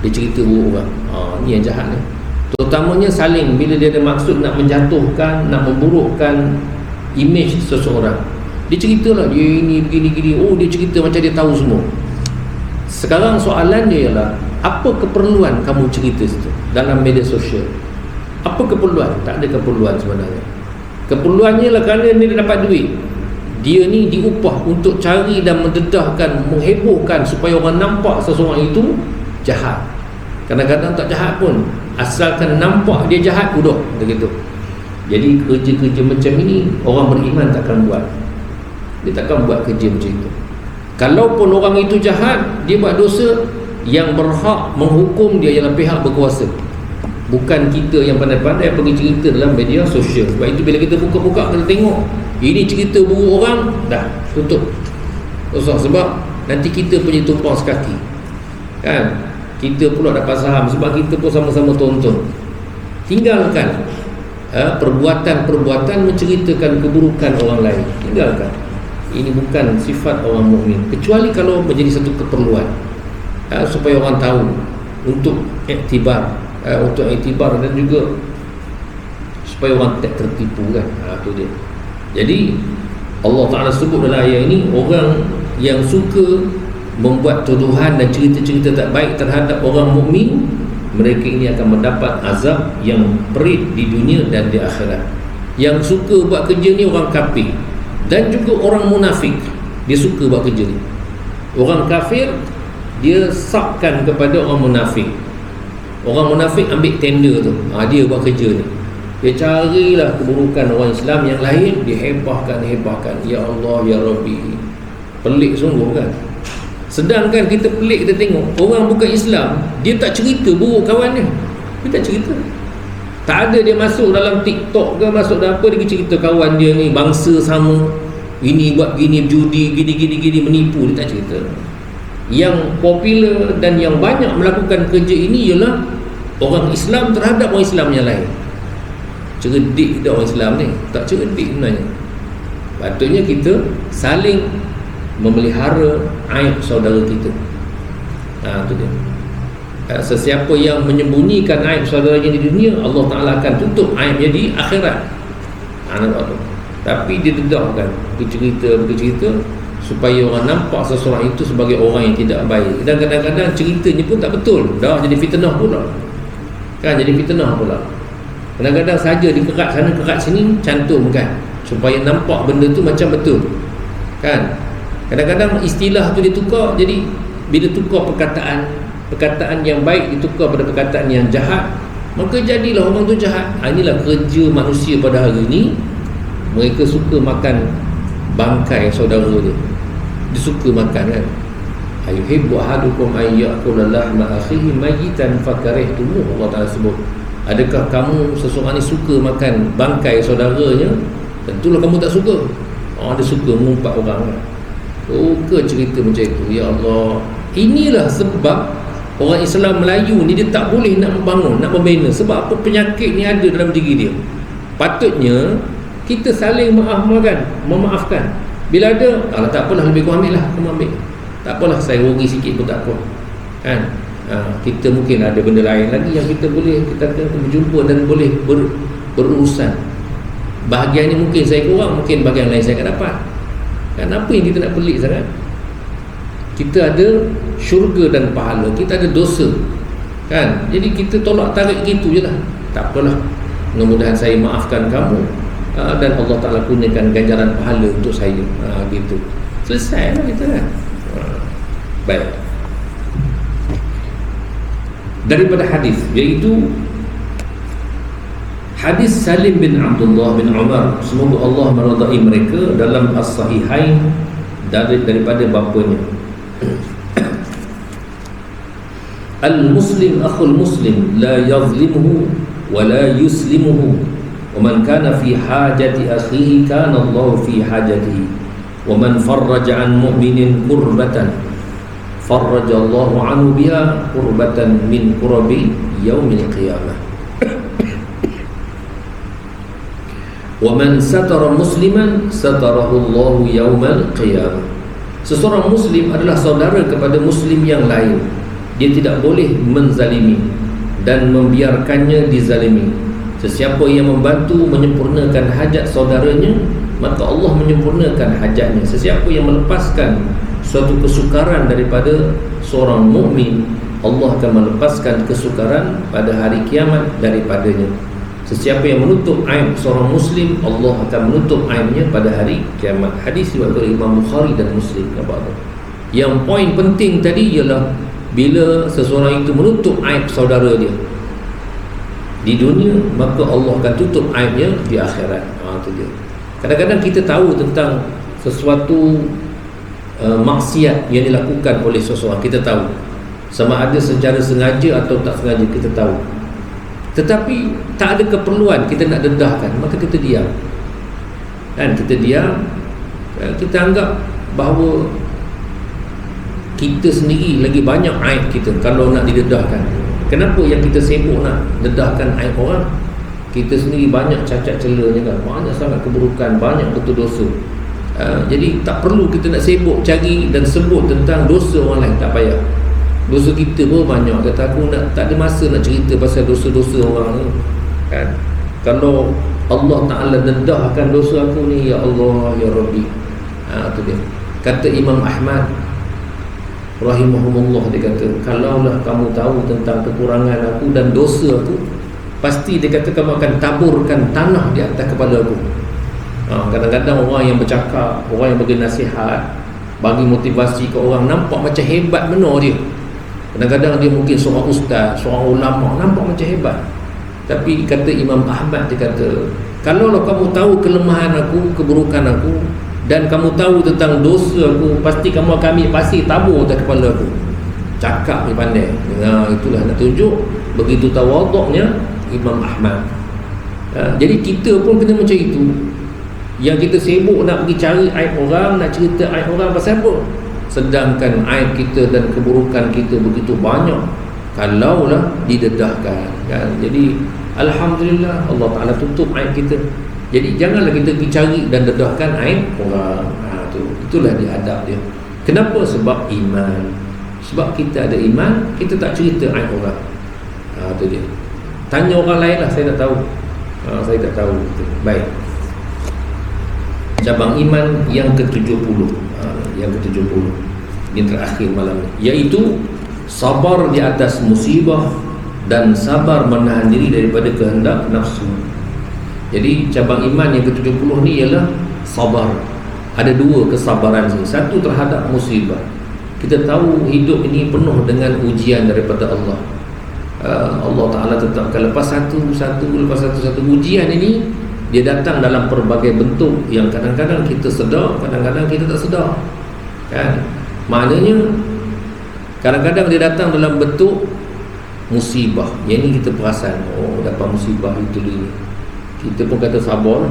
Ni yang jahat ni. Terutamanya saling, bila dia ada maksud nak menjatuhkan, nak memburukkan imej seseorang, dia ceritalah dia ini begini-gini. Dia cerita macam dia tahu semua. Sekarang soalannya ialah, apa keperluan kamu cerita situ dalam media sosial? Apa keperluan? Tak ada keperluan sebenarnya. Keperluannya ialah kerana dia dapat duit. Dia ni diupah untuk cari dan mendedahkan, menghebohkan supaya orang nampak seseorang itu jahat. Kadang-kadang tak jahat pun, asalkan nampak dia jahat, udah begitu. Jadi kerja-kerja macam ini orang beriman takkan buat. Dia takkan buat kerja macam itu. Kalaupun orang itu jahat, dia buat dosa, yang berhak menghukum dia ialah pihak berkuasa, bukan kita yang pandai-pandai pergi cerita dalam media sosial. Sebab itu bila kita buka-buka, kita tengok ini cerita buruk orang, dah tutup. Sebab nanti kita punya tumpang sekaki, kan? Kita pula dapat saham sebab kita pun sama-sama tonton. Tinggalkan perbuatan-perbuatan menceritakan keburukan orang lain. Tinggalkan. Ini bukan sifat orang mukmin, kecuali kalau menjadi satu keperluan, supaya orang tahu, untuk iktibar, dan juga supaya orang tak tertipu, kan? Itu dia. Jadi Allah Ta'ala sebut dalam ayat ini, orang yang suka membuat tuduhan dan cerita-cerita tak baik terhadap orang mukmin, mereka ini akan mendapat azab yang perit di dunia dan di akhirat. Yang suka buat kerja ni orang kafir dan juga orang munafik, dia suka buat kerja ni. Orang kafir dia sabkan kepada orang munafik. Orang munafik ambil tender tu, dia buat kerja ni. Dia carilah keburukan orang Islam yang lain, dia hebahkan. Ya Allah, Ya Rabbi. Pelik sungguh, kan? Sedangkan kita pelik, kita tengok orang bukan Islam, dia tak cerita buruk kawan dia. Dia tak cerita. Tak ada dia masuk dalam TikTok ke, masuk dalam apa, dia cerita kawan dia ni bangsa sama, ini buat gini, judi, gini, menipu. Dia tak cerita. Yang popular dan yang banyak melakukan kerja ini ialah orang Islam terhadap orang Islam yang lain. Cerdik dah orang Islam ni, tak cerdik sebenarnya. Patutnya kita saling memelihara aib saudara kita. Itu dia. Sesiapa yang menyembunyikan aib saudaranya di dunia, Allah Ta'ala akan tutup aibnya di akhirat. Tapi dia dedahkan, bercerita supaya orang nampak seseorang itu sebagai orang yang tidak baik. Dan kadang-kadang ceritanya pun tak betul, dah jadi fitnah pula, kan? Jadi fitnah pula. Kadang-kadang saja dikerat sana kerat sini, cantumkan supaya nampak benda tu macam betul, kan? Kadang-kadang istilah tu ditukar. Jadi bila tukar perkataan yang baik ditukar pada perkataan yang jahat, maka jadilah orang tu jahat. Inilah kerja manusia pada hari ini. Mereka suka makan bangkai saudara dia. Dia suka makan, kan? Ayuhibbu ahadukum ayyakula lahma akhihi mayitan fakarihtumuh. Allah Ta'ala sebut, adakah kamu seseorang ni suka makan bangkai saudaranya? Tentulah kamu tak suka. Dia suka mengumpat orang, kan? Suka cerita macam itu. Ya Allah, inilah sebab orang Islam Melayu ni dia tak boleh nak membangun, nak membina. Sebab apa? Penyakit ni ada dalam diri dia. Patutnya kita saling memaafkan. Bila ada, tak apalah, lebih kurang ambil lah, kamu ambil. Tak apalah, saya rugi sikit pun tak apa, kan? Kita mungkin ada benda lain lagi yang kita berjumpa dan boleh berurusan. Bahagian ni mungkin saya kurang, mungkin bahagian lain saya akan dapat. Kenapa yang kita nak pelik sangat? Kita ada syurga dan pahala, kita ada dosa, kan? Jadi kita tolak tarik gitu je lah. Tak apalah, mudah-mudahan saya maafkan kamu, dan Allah Ta'ala kurniakan ganjaran pahala untuk saya, gitu. Selesai lah kita, kan? Baik. Daripada hadis, iaitu hadis Salim bin Abdullah bin Umar, semoga Allah meridai mereka, dalam As-Sahihain, daripada bapanya. Al-Muslim akhul Muslim, la yazlimuhu wa la yuslimuhu, wa man kana fi hajati akhihi kana Allah fi hajatihi, wa man farraja an mu'minin kurbatan farraja Allah anhu biha kurbatan min kurabi yaumil qiyamah. Wa man satara musliman satarahu Allah yaumal qiyamah. Seseorang muslim adalah saudara kepada muslim yang lain. Dia tidak boleh menzalimi dan membiarkannya dizalimi. Sesiapa yang membantu menyempurnakan hajat saudaranya, maka Allah menyempurnakan hajatnya. Sesiapa yang melepaskan suatu kesukaran daripada seorang mukmin, Allah akan melepaskan kesukaran pada hari kiamat daripadanya. Sesiapa yang menutup aib seorang muslim, Allah akan menutup aibnya pada hari kiamat. Hadis riwayat Imam Bukhari dan Muslim. Yang poin penting tadi ialah bila seseorang itu menutup aib saudara dia di dunia, maka Allah akan tutup aibnya di akhirat. Itu dia. Kadang-kadang kita tahu tentang sesuatu maksiat yang dilakukan oleh seseorang, kita tahu sama ada secara sengaja atau tak sengaja, kita tahu. Tetapi tak ada keperluan kita nak dedahkan, maka kita diam. Dan kita diam, kita anggap bahawa kita sendiri lagi banyak aib kita kalau nak didedahkan. Kenapa yang kita sibuk nak dedahkan aib orang? Kita sendiri banyak cacat celanya kan, banyak sangat keburukan, banyak betul dosa. Jadi tak perlu kita nak sibuk cari dan sebut tentang dosa orang lain, tak payah. Dosa kita pun banyak. Kata aku tak ada masa nak cerita pasal dosa-dosa orang ni kan. Kalau Allah Ta'ala dedahkan dosa aku ni, ya Allah, ya Rabbi, itu dia. Kata Imam Ahmad rahimahumullah, dia kata, kalaulah kamu tahu tentang kekurangan aku dan dosa aku, pasti dia kata kamu akan taburkan tanah di atas kepala aku. Kadang-kadang orang yang bercakap, orang yang bagi nasihat, bagi motivasi ke orang, nampak macam hebat benar dia. Kadang-kadang dia mungkin seorang ustaz, seorang ulama, nampak macam hebat. Tapi kata Imam Ahmad, dia kata, kalaulah kamu tahu kelemahan aku, keburukan aku, dan kamu tahu tentang dosa aku, pasti kamu akan ambil pasir tabur atas kepala aku. Cakap ni pandai. Itulah nak tunjuk begitu tawaduknya Imam Ahmad. Jadi kita pun kena macam itu. Yang kita sibuk nak pergi cari aib orang, nak cerita aib orang, pasal apa? Sedangkan aib kita dan keburukan kita begitu banyak kalaulah didedahkan kan. Jadi alhamdulillah Allah Ta'ala tutup aib kita. Jadi janganlah kita pergi cari dan dedahkan aib orang. Itulah dia adab dia. Kenapa? Sebab iman. Sebab kita ada iman, kita tak cerita aib orang. Itu dia. Tanya orang lain lah, saya tak tahu. Saya tak tahu. Baik. Cabang iman yang ke-70, yang ke-70 yang terakhir malam ni, iaitu sabar di atas musibah dan sabar menahan diri daripada kehendak nafsu. Jadi cabang iman yang ke-70 ni ialah sabar. Ada dua kesabaran ni. Satu terhadap musibah. Kita tahu hidup ini penuh dengan ujian daripada Allah. Allah Ta'ala tetapkan lepas satu ujian ini, dia datang dalam pelbagai bentuk yang kadang-kadang kita sedar, kadang-kadang kita tak sedar kan. Maknanya kadang-kadang dia datang dalam bentuk musibah. Yang ni kita perasan, oh dapat musibah itu ni, kita pun kata sabar.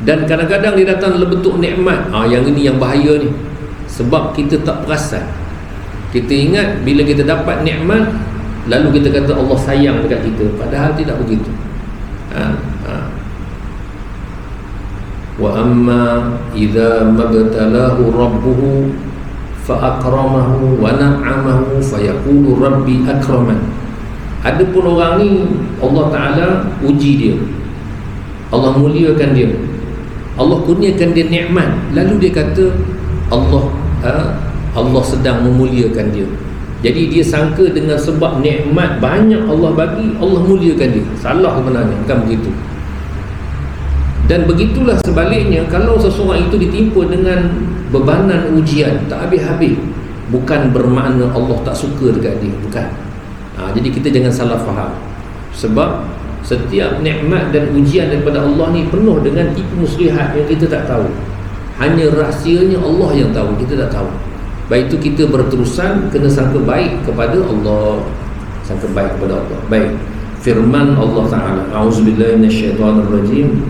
Dan kadang-kadang dia datang dalam bentuk nikmat. Yang ini yang bahaya ni, sebab kita tak perasan. Kita ingat bila kita dapat nikmat, lalu kita kata Allah sayang dekat kita, padahal tidak begitu. Wa amma idza mabtalahu rabbuhu fa akramahu wa na'amahu fa yaqulu rabbi akraman. Adapun orang ni Allah Ta'ala uji dia, Allah muliakan dia, Allah kurniakan dia nikmat, lalu dia kata Allah sedang memuliakan dia. Jadi dia sangka dengan sebab nikmat banyak Allah bagi, Allah muliakan dia. Salah sebenarnya, bukan begitu. Dan begitulah sebaliknya, kalau seseorang itu ditimpa dengan bebanan ujian tak habis-habis, bukan bermakna Allah tak suka dekat dia, bukan. Jadi kita jangan salah faham. Sebab setiap nikmat dan ujian daripada Allah ni penuh dengan tipu muslihat yang kita tak tahu. Hanya rahsianya Allah yang tahu, kita tak tahu. Baik itu kita berterusan kena sangka baik kepada Allah, sangka baik kepada Allah. Baik, firman Allah Ta'ala, a'udzubillahi minasyaitonirrajim,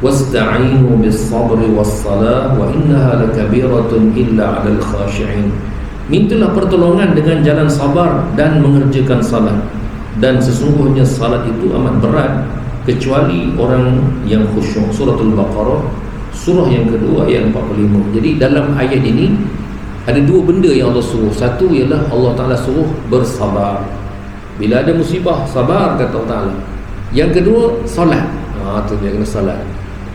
wasta'inu bis-sabri was-salah wa innaha lakabiratun illa 'alal khashi'in. Mintalah pertolongan dengan jalan sabar dan mengerjakan salat, dan sesungguhnya salat itu amat berat kecuali orang yang khusyuk. Suratul Baqarah, surah yang kedua ayat 45. Jadi dalam ayat ini ada dua benda yang Allah suruh. Satu ialah Allah Ta'ala suruh bersabar. Bila ada musibah, sabar kata Allah Ta'ala. Yang kedua, salat. Itu dia kena salat.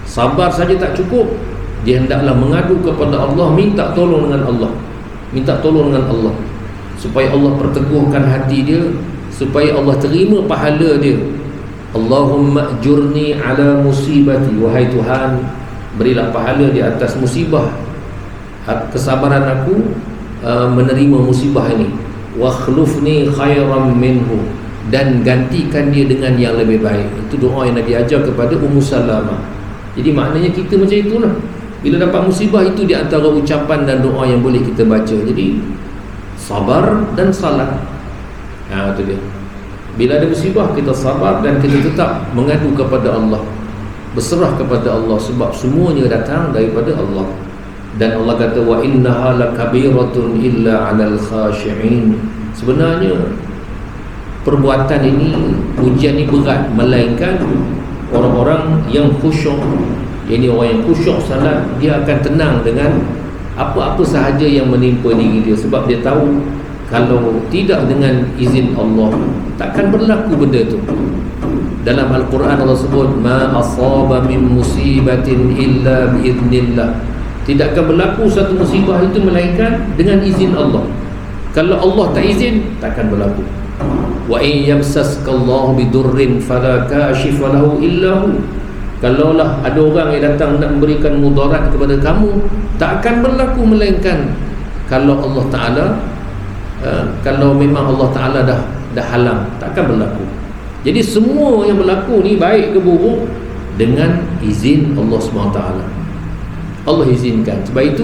Sabar saja tak cukup, dia hendaklah mengadu kepada Allah, minta tolong dengan Allah. minta tolong dengan Allah supaya Allah perteguhkan hati dia, supaya Allah terima pahala dia. Allahumma ajurni ala musibati, wahai Tuhan, berilah pahala di atas musibah, kesabaran aku menerima musibah ini. Wa khlufni khairan minhu, dan gantikan dia dengan yang lebih baik. Itu doa yang Nabi ajar kepada Ummu Salamah. Jadi maknanya kita macam itulah, bila dapat musibah, itu di antara ucapan dan doa yang boleh kita baca. Jadi sabar dan salat, itu dia. Bila ada musibah, kita sabar dan kita tetap mengadu kepada Allah, berserah kepada Allah, sebab semuanya datang daripada Allah. Dan Allah kata, wa innaha lakabiratun illa 'alal khashi'in. Sebenarnya perbuatan ini, ujian ini berat, melainkan orang-orang yang khusyuk. Ini orang yang khusyuk salat, dia akan tenang dengan apa-apa sahaja yang menimpa diri dia, sebab dia tahu kalau tidak dengan izin Allah, takkan berlaku benda tu. Dalam Al-Quran Allah sebut, ma asaba min musibatin illa biiznillah. Tidak akan berlaku satu musibah itu melainkan dengan izin Allah. Kalau Allah tak izin, takkan berlaku. Wa in yamsaskallahu bidurrin fala kashifa lahu illa hu. Kalaulah ada orang yang datang nak memberikan mudarat kepada kamu, tak akan berlaku melainkan kalau Allah Ta'ala, kalau memang Allah Ta'ala dah halang, tak akan berlaku. Jadi semua yang berlaku ni, baik ke buruk, dengan izin Allah SWT. Allah izinkan. Sebab itu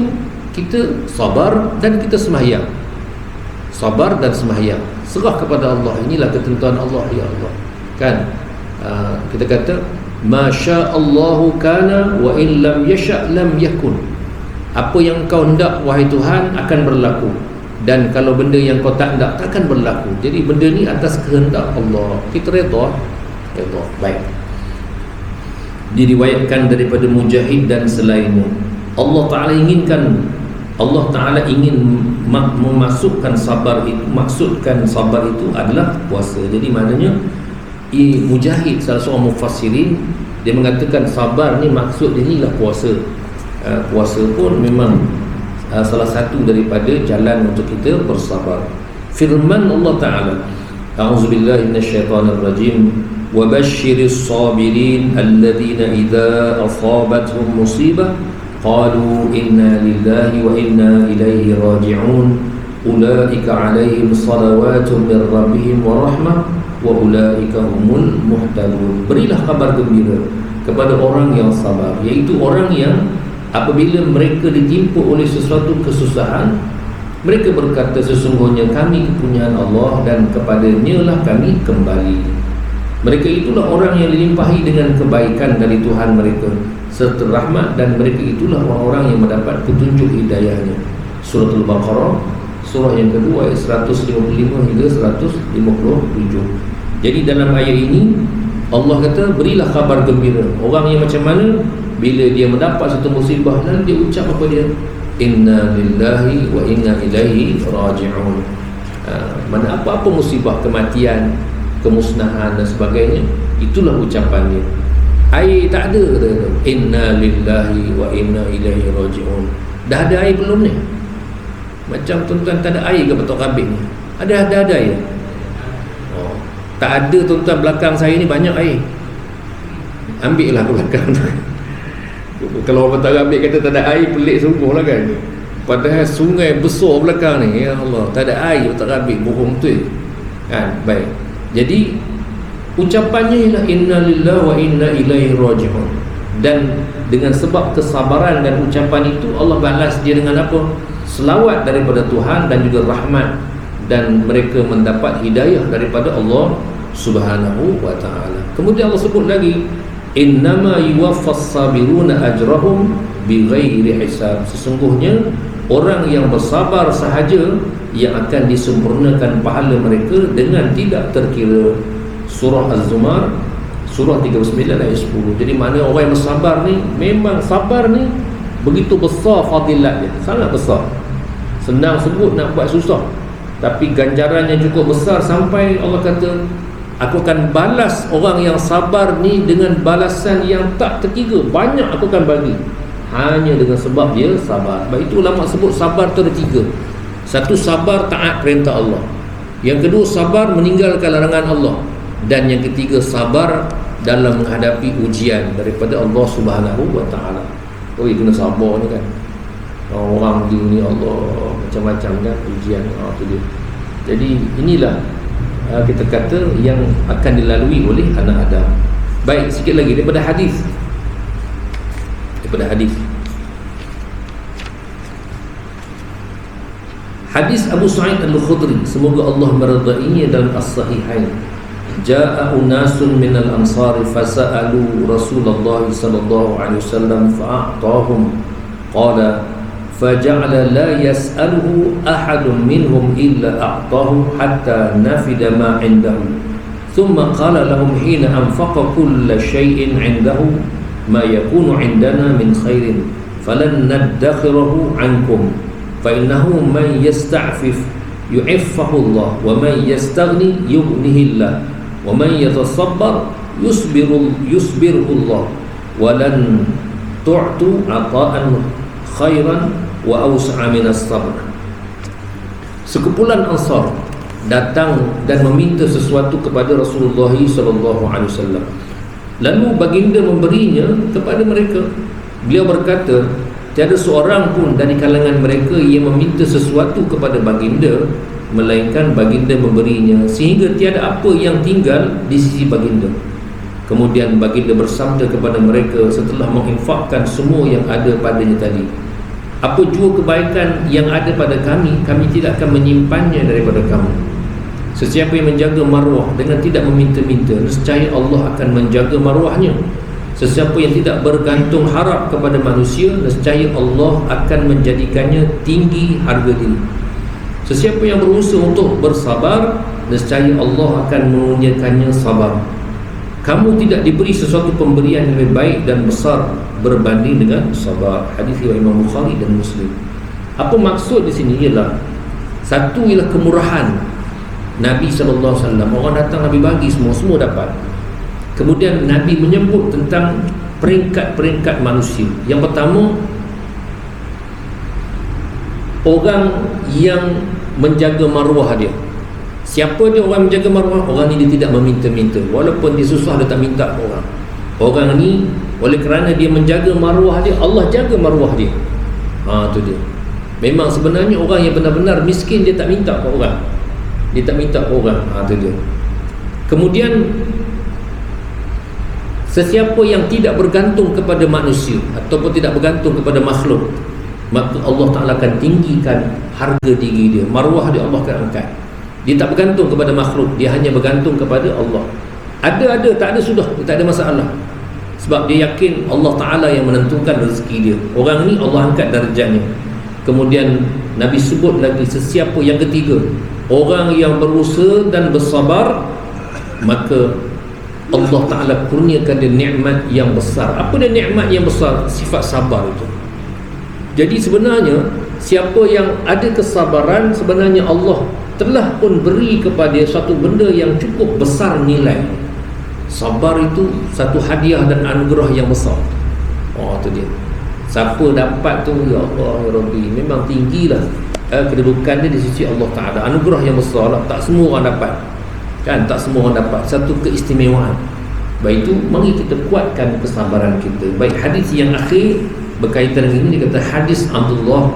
kita sabar dan kita sembahyang. Sabar dan sembahyang, serah kepada Allah. Inilah ketentuan Allah, ya Allah. Kan? Kita kata masyaallahu kana wa in lam yasha' lam yakun. Apa yang kau hendak wahai Tuhan akan berlaku, dan kalau benda yang kau tak hendak takkan berlaku. Jadi benda ni atas kehendak Allah. Kita redha. Baik. Diriwayatkan daripada Mujahid dan selainnya, Allah Ta'ala ingin memasukkan sabar itu, maksudkan sabar itu adalah puasa. Jadi maknanya Mujahid, salah seorang mufassirin, dia mengatakan sabar ni maksud dia ni lah puasa. Puasa pun memang salah satu daripada jalan untuk kita bersabar. Firman Allah Ta'ala, a'udzubillahi minasyaitonirrajim, wa basyiris sabirin alladhina idza asabathum musibah qalu inna lillahi wa inna ilaihi raji'un ulaika alaihim salawatun min rabbihim wa rahmah wa ulaika humul muhtadun. Berilah kabar gembira kepada orang yang sabar, iaitu orang yang apabila mereka ditimpa oleh sesuatu kesusahan, mereka berkata, sesungguhnya kami kepunyaan Allah dan kepadanya lah kami kembali. Mereka itulah orang yang dilimpahi dengan kebaikan dari Tuhan mereka serta rahmat, dan mereka itulah orang-orang yang mendapat petunjuk hidayahnya. Surah Al-Baqarah, surah yang kedua, ayat 155 hingga 157. Jadi dalam ayat ini Allah kata, berilah kabar gembira. Orang yang macam mana? Bila dia mendapat satu musibah, lalu dia ucap apa dia? Inna lillahi wa inna ilaihi raji'un. Mana apa-apa musibah, kematian, kemusnahan dan sebagainya, itulah ucapannya. Air tak ada, kata, inna lillahi wa inna ilaihi raji'un. Dah ada air belum ni? Macam tuan-tuan tak ada air ke Betok Rabik ni? Ada air? Oh, tak ada tuan-tuan. Belakang saya ni banyak air, ambil lah ke belakang. Kalau orang Betok Rabik kata tak ada air, pelik sungguh lah kan. Padahal sungai besar belakang ni, ya Allah, tak ada air Betok Rabik, bohong tu kan. Baik, jadi ucapannya ialah inna lillahi wa inna ilaihi raji'un. Dan dengan sebab kesabaran dan ucapan itu, Allah balas dia dengan apa? Selawat daripada Tuhan dan juga rahmat, dan mereka mendapat hidayah daripada Allah Subhanahu wa ta'ala. Kemudian Allah sebut lagi, innama yuwaffas sabiruna ajrahum bighairi hisab. Sesungguhnya orang yang bersabar sahaja yang akan disempurnakan pahala mereka dengan tidak terkira. Surah Az-Zumar, surah 39 ayat 10. Jadi mana orang yang bersabar ni, memang sabar ni begitu besar fadilat dia, sangat besar. Senang sebut, nak buat susah, tapi ganjarannya cukup besar, sampai Allah kata, aku akan balas orang yang sabar ni dengan balasan yang tak terkira. Banyak aku akan bagi, hanya dengan sebab dia sabar. Sebab itu ulama sebut sabar tu ada tiga. Satu, sabar taat perintah Allah. Yang kedua, sabar meninggalkan larangan Allah. Dan yang ketiga, sabar dalam menghadapi ujian daripada Allah Subhanahu wa taala. Oh, kena sabar ni kan. Orang ni Allah macam-macam kan ujian. Tu dia. Jadi inilah kita kata yang akan dilalui oleh anak Adam. Baik, sikit lagi daripada hadis. Hadis Abu Sa'id Al-Khudri, semoga Allah meridainya, dalam As-Sahihain. Ja'a unasun minal ansari fasa'alu Rasulullah sallallahu alaihi wasallam fa'atahum. Qala faja'ala la yas'aluhu ahadun minhum illa a'tahu hatta nafida ma 'indahu. Thumma qala lahum hina anfaqa kulla shay'in 'indahu ma yakunu 'indana min khairin falan nadakhirahu 'ankum. فإنه من يستعفف يعفه الله ومن يستغني يغنيه الله ومن يتصبر يصبره الله ولن تعطوا عطاء خيرا وأوسع من الصبر. Sekumpulan Ansar datang dan meminta sesuatu kepada Rasulullah SAW. Lalu baginda memberinya kepada mereka. Beliau berkata, tiada seorang pun dari kalangan mereka yang meminta sesuatu kepada baginda, melainkan baginda memberinya, sehingga tiada apa yang tinggal di sisi baginda. Kemudian baginda bersabda kepada mereka setelah menginfakkan semua yang ada padanya tadi, apa jua kebaikan yang ada pada kami, kami tidak akan menyimpannya daripada kamu. Sesiapa yang menjaga maruah dengan tidak meminta-minta, nescaya Allah akan menjaga maruahnya. Sesiapa yang tidak bergantung harap kepada manusia, nescaya Allah akan menjadikannya tinggi harga diri. Sesiapa yang berusaha untuk bersabar, nescaya Allah akan menurunkannya sabar. Kamu tidak diberi sesuatu pemberian yang lebih baik dan besar berbanding dengan sabar. Hadis riwayat Imam Bukhari dan Muslim. Apa maksud di sini ialah, satu ialah kemurahan Nabi SAW. Orang datang Nabi bagi semua dapat. Kemudian Nabi menyebut tentang peringkat-peringkat manusia. Yang pertama, orang yang menjaga maruah dia. Siapa dia orang menjaga maruah? Orang ni dia tidak meminta-minta. Walaupun dia susah, dia tak minta ke orang. Orang ni, oleh kerana dia menjaga maruah dia, Allah jaga maruah dia. Tu dia. Memang sebenarnya orang yang benar-benar miskin, dia tak minta ke orang. Dia tak minta ke orang. Tu dia. Kemudian sesiapa yang tidak bergantung kepada manusia ataupun tidak bergantung kepada makhluk, maka Allah Ta'ala akan tinggikan harga diri dia, maruah dia Allah akan angkat. Dia tak bergantung kepada makhluk, dia hanya bergantung kepada Allah. Ada, tak ada sudah, dia tak ada masalah. Sebab dia yakin Allah Ta'ala yang menentukan rezeki dia. Orang ni Allah angkat darjatnya. Kemudian Nabi sebut lagi sesiapa yang ketiga, orang yang berusaha dan bersabar, maka Allah Ta'ala kurniakan dia nikmat yang besar. Apa dia nikmat yang besar? Sifat sabar itu. Jadi sebenarnya siapa yang ada kesabaran, sebenarnya Allah telah pun beri kepada dia satu benda yang cukup besar nilai. Sabar itu satu hadiah dan anugerah yang besar. Tu dia. Siapa dapat tu, ya Allah ya Rabbi, memang tinggilah kedudukan dia di sisi Allah Ta'ala. Anugerah yang besar lah. Tak semua orang dapat kan, tak semua orang dapat. Satu keistimewaan. Baik itu, mari kita kuatkan kesabaran kita. Baik, hadis yang akhir berkaitan dengan ini, dia kata hadis Abdullah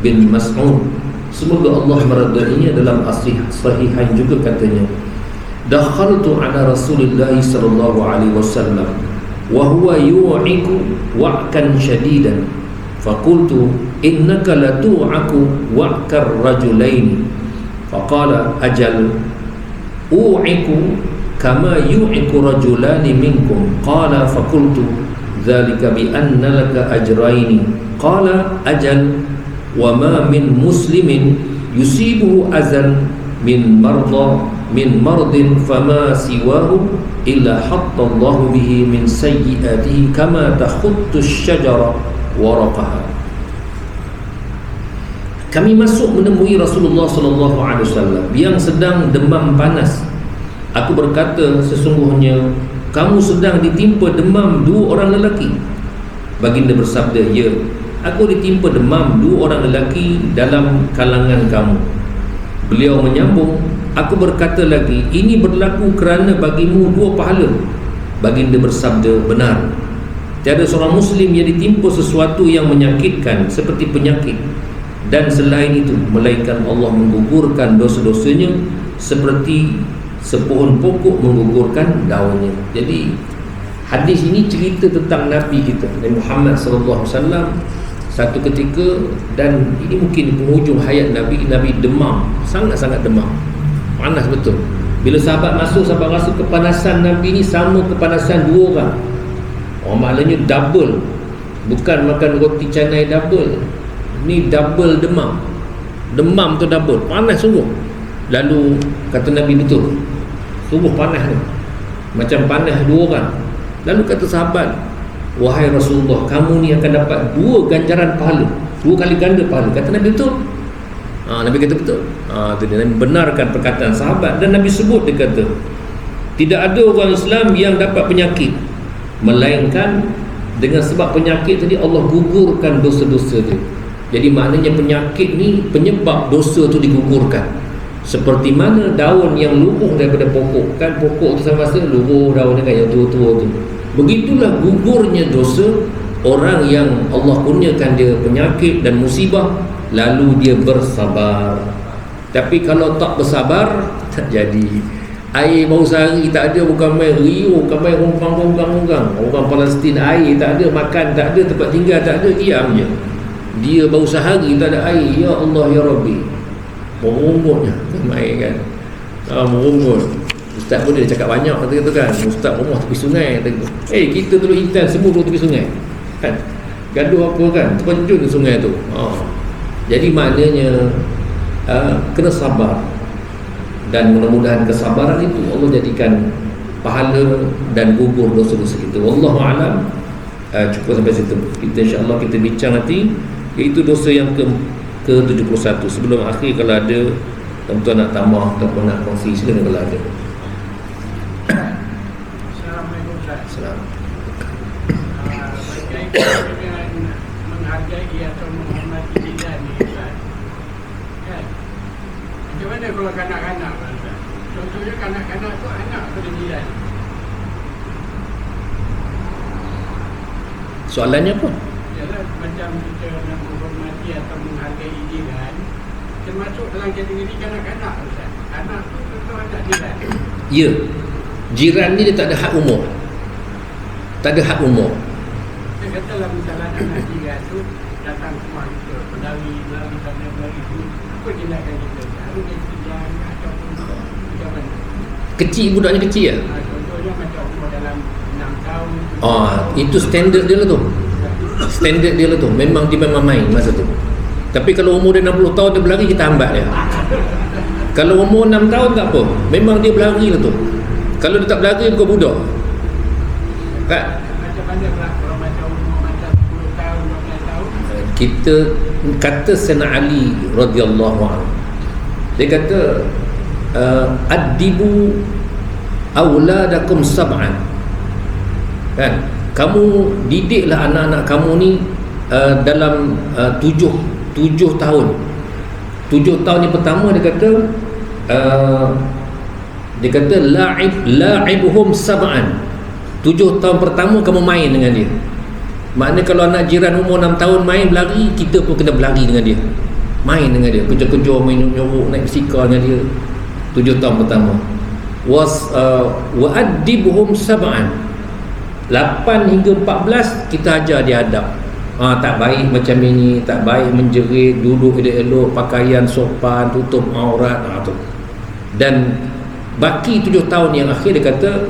bin Mas'ud, semoga Allah meridainya, dalam As-Sahihain juga katanya, dakhaltu ala Rasulillah sallallahu alaihi wasallam wa huwa yu'iku wa'kan shadidan faqultu innaka latu'aku wa'kar rajulain faqala ajal u'iku kama yu'iku rajulani minkum qala faqultu dzalika bi anna laka ajraini qala ajal wa ma min muslimin yusibuhu azan min mardin fama siwahu illa hattallahu bihi min sayyiatihi kama takhuttu asy-syajara waraqaha. Kami masuk menemui Rasulullah sallallahu alaihi wasallam yang sedang demam panas. Aku berkata, sesungguhnya kamu sedang ditimpa demam dua orang lelaki. Baginda bersabda, ya. aku ditimpa demam 2 orang lelaki dalam kalangan kamu. Beliau menyambung, aku berkata lagi, ini berlaku kerana bagimu 2 pahala. Baginda bersabda, benar. Tiada seorang Muslim yang ditimpa sesuatu yang menyakitkan seperti penyakit, dan selain itu melainkan Allah menggugurkan dosa-dosanya seperti sepohon pokok menggugurkan daunnya. Jadi hadis ini cerita tentang Nabi kita, Nabi Muhammad SAW. Satu ketika, dan ini mungkin di penghujung hayat Nabi, Nabi demam, sangat-sangat demam, panas betul. Bila sahabat masuk kepanasan Nabi ni sama kepanasan 2 orang. Maknanya double, bukan makan roti canai double, ni double demam. Demam tu double, panas sungguh. Lalu kata Nabi, betul, sungguh panas tu, macam panas 2 orang. Lalu kata sahabat, wahai Rasulullah, kamu ni akan dapat 2 ganjaran pahala, 2 kali ganda pahala. Kata Nabi, betul. Nabi kata betul. Itu dia, Nabi benarkan perkataan sahabat. Dan Nabi sebut, dia kata, tidak ada orang Islam yang dapat penyakit, melainkan dengan sebab penyakit tadi Allah gugurkan dosa-dosa dia. Jadi maknanya penyakit ni penyebab dosa tu digugurkan. Seperti mana daun yang luruh daripada pokok, kan pokok tu sama masa luruh daun dengan yang tua-tua tu. Begitulah gugurnya dosa orang yang Allah kurniakan dia penyakit dan musibah, lalu dia bersabar. Tapi kalau tak bersabar, tak jadi. Air baru sehari tak ada, bukan main riuh, bukan main ronggang. Orang Palestin air tak ada, makan tak ada, tempat tinggal tak ada, diam je. Dia baru sehari tak ada air, ya Allah ya Rabbi, merunggutnya main kan. Merungut. Ustaz pun dia cakap banyak kata kan, ustaz rumah tepi sungai kata, kita dulu intan semua dulu tepi sungai kan, gaduh apa kan, terpenjun ke sungai tu. Jadi maknanya kena sabar, dan mudah-mudahan kesabaran itu Allah jadikan pahala dan gugur dosa-dosa kita. Wallahu a'lam. Cukup sampai situ. Kita insya-Allah kita bincang nanti, iaitu dosa yang ke-71. Sebelum akhir, kalau ada tuan-tuan nak tambah ataupun nak kongsi, silakan kalau ada. Assalamualaikum Ustaz. Assalamualaikum. Berkaitan dengan menghargai atau menghormati jiran ni Ustaz, kan? Macam mana kalau kanak-kanak Ustaz? Contohnya kanak-kanak tu anak pada jiran. Soalannya apa? Yalah, macam kita nak menghormati atau menghargai jiran, termasuk dalam kategori kanak-kanak Ustaz. Anak tu contoh anak jiran. Ya. Jiran ni dia tak ada hak umur. Tak ada hak umur. Kita katalah misalnya anak jiran tu datang rumah kita, berlari sana berlari sini, apa tindakan kita? Harus dia sekian ataupun macam mana? Kecil, budaknya kecil ya? Contohnya macam umur dalam 6 tahun. Itu standard dia lah tu. Standard dia lah tu. Memang dia memang main masa tu. Tapi kalau umur dia 60 tahun dia berlari, kita hambat dia. Kalau umur 6 tahun tak apa, memang dia berlari lah tu. Kalau dia tak berlari, bukan budak kan? Macam mana pula kalau macam umur macam 10 tahun, 12 tahun? Kita kata Sayyidina Ali radhiyallahu anhu, dia kata addibu auladakum sab'an, kan, kamu didiklah anak-anak kamu ni dalam 7 tahun. 7 tahun yang pertama dia kata la'ibhum sab'an. 7 tahun pertama kamu main dengan dia. Maknanya kalau anak jiran umur 6 tahun main berlari, kita pun kena berlari dengan dia, main dengan dia, kejar-kejar, main nyorok, naik basikal dengan dia. 7 tahun pertama. Wa'addibuhum sab'an. 8 hingga 14 kita ajar dia adab. Tak baik macam ini, tak baik menjerit, duduk elok-elok, pakaian sopan, tutup aurat, tu. Dan baki 7 tahun yang akhir dia kata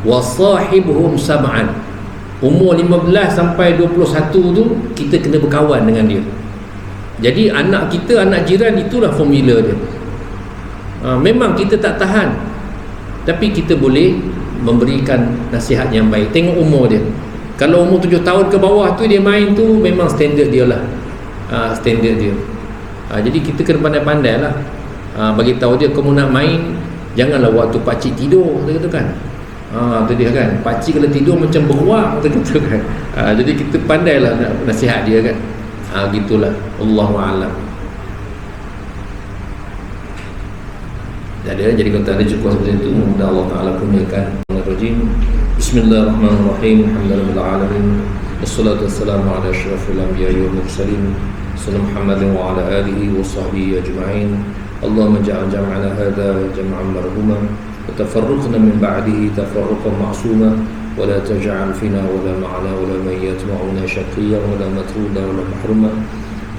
wa sahibhum sab'an. Umur 15 sampai 21 tu kita kena berkawan dengan dia. Jadi anak kita, anak jiran, itulah formula dia. Memang kita tak tahan, tapi kita boleh memberikan nasihat yang baik. Tengok umur dia. Kalau umur 7 tahun ke bawah tu dia main tu, memang standard dia lah. Standard dia. Jadi kita kena pandai-pandai lah. Bagi tahu dia, kamu nak main, janganlah waktu pakcik tidur, dia kata kan. tu dia kan, pakcik kalau tidur macam beruang kata kan. Jadi kita pandailah nak nasihat dia kan. Gitulah, Allahu a'lam. Jadi kata ada cukup seperti itu. Mudah Allah Ta'ala kurniakan. Bismillahirrahmanirrahim. Alhamdulillah alamin. Wassalatu wassalamu ala asyrafil anbiya'i wal mursalin sallallahu Muhammadin wa ala alihi wa sahbihi ajma'in. Allahumma ja'al jam'ana hadha jam'an marhuma wa tafarruqna min ba'dihi tafarruqan ma'suma wa la taj'al fina wa la ma'ana wa la man yatma'una shaqiyyan wa la matruda wa la mahruma.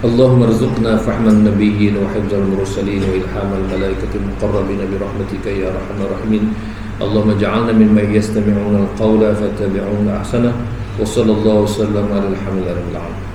اللهم ارزقنا فهم النبيين وحفظ المرسلين وإلهام الملائكة المقربين برحمتك يا أرحم الراحمين. اللهم اجعلنا ممن يستمعون القول فاتبعون أحسنه. وصلى الله وسلم على الحمد لله رب العالمين.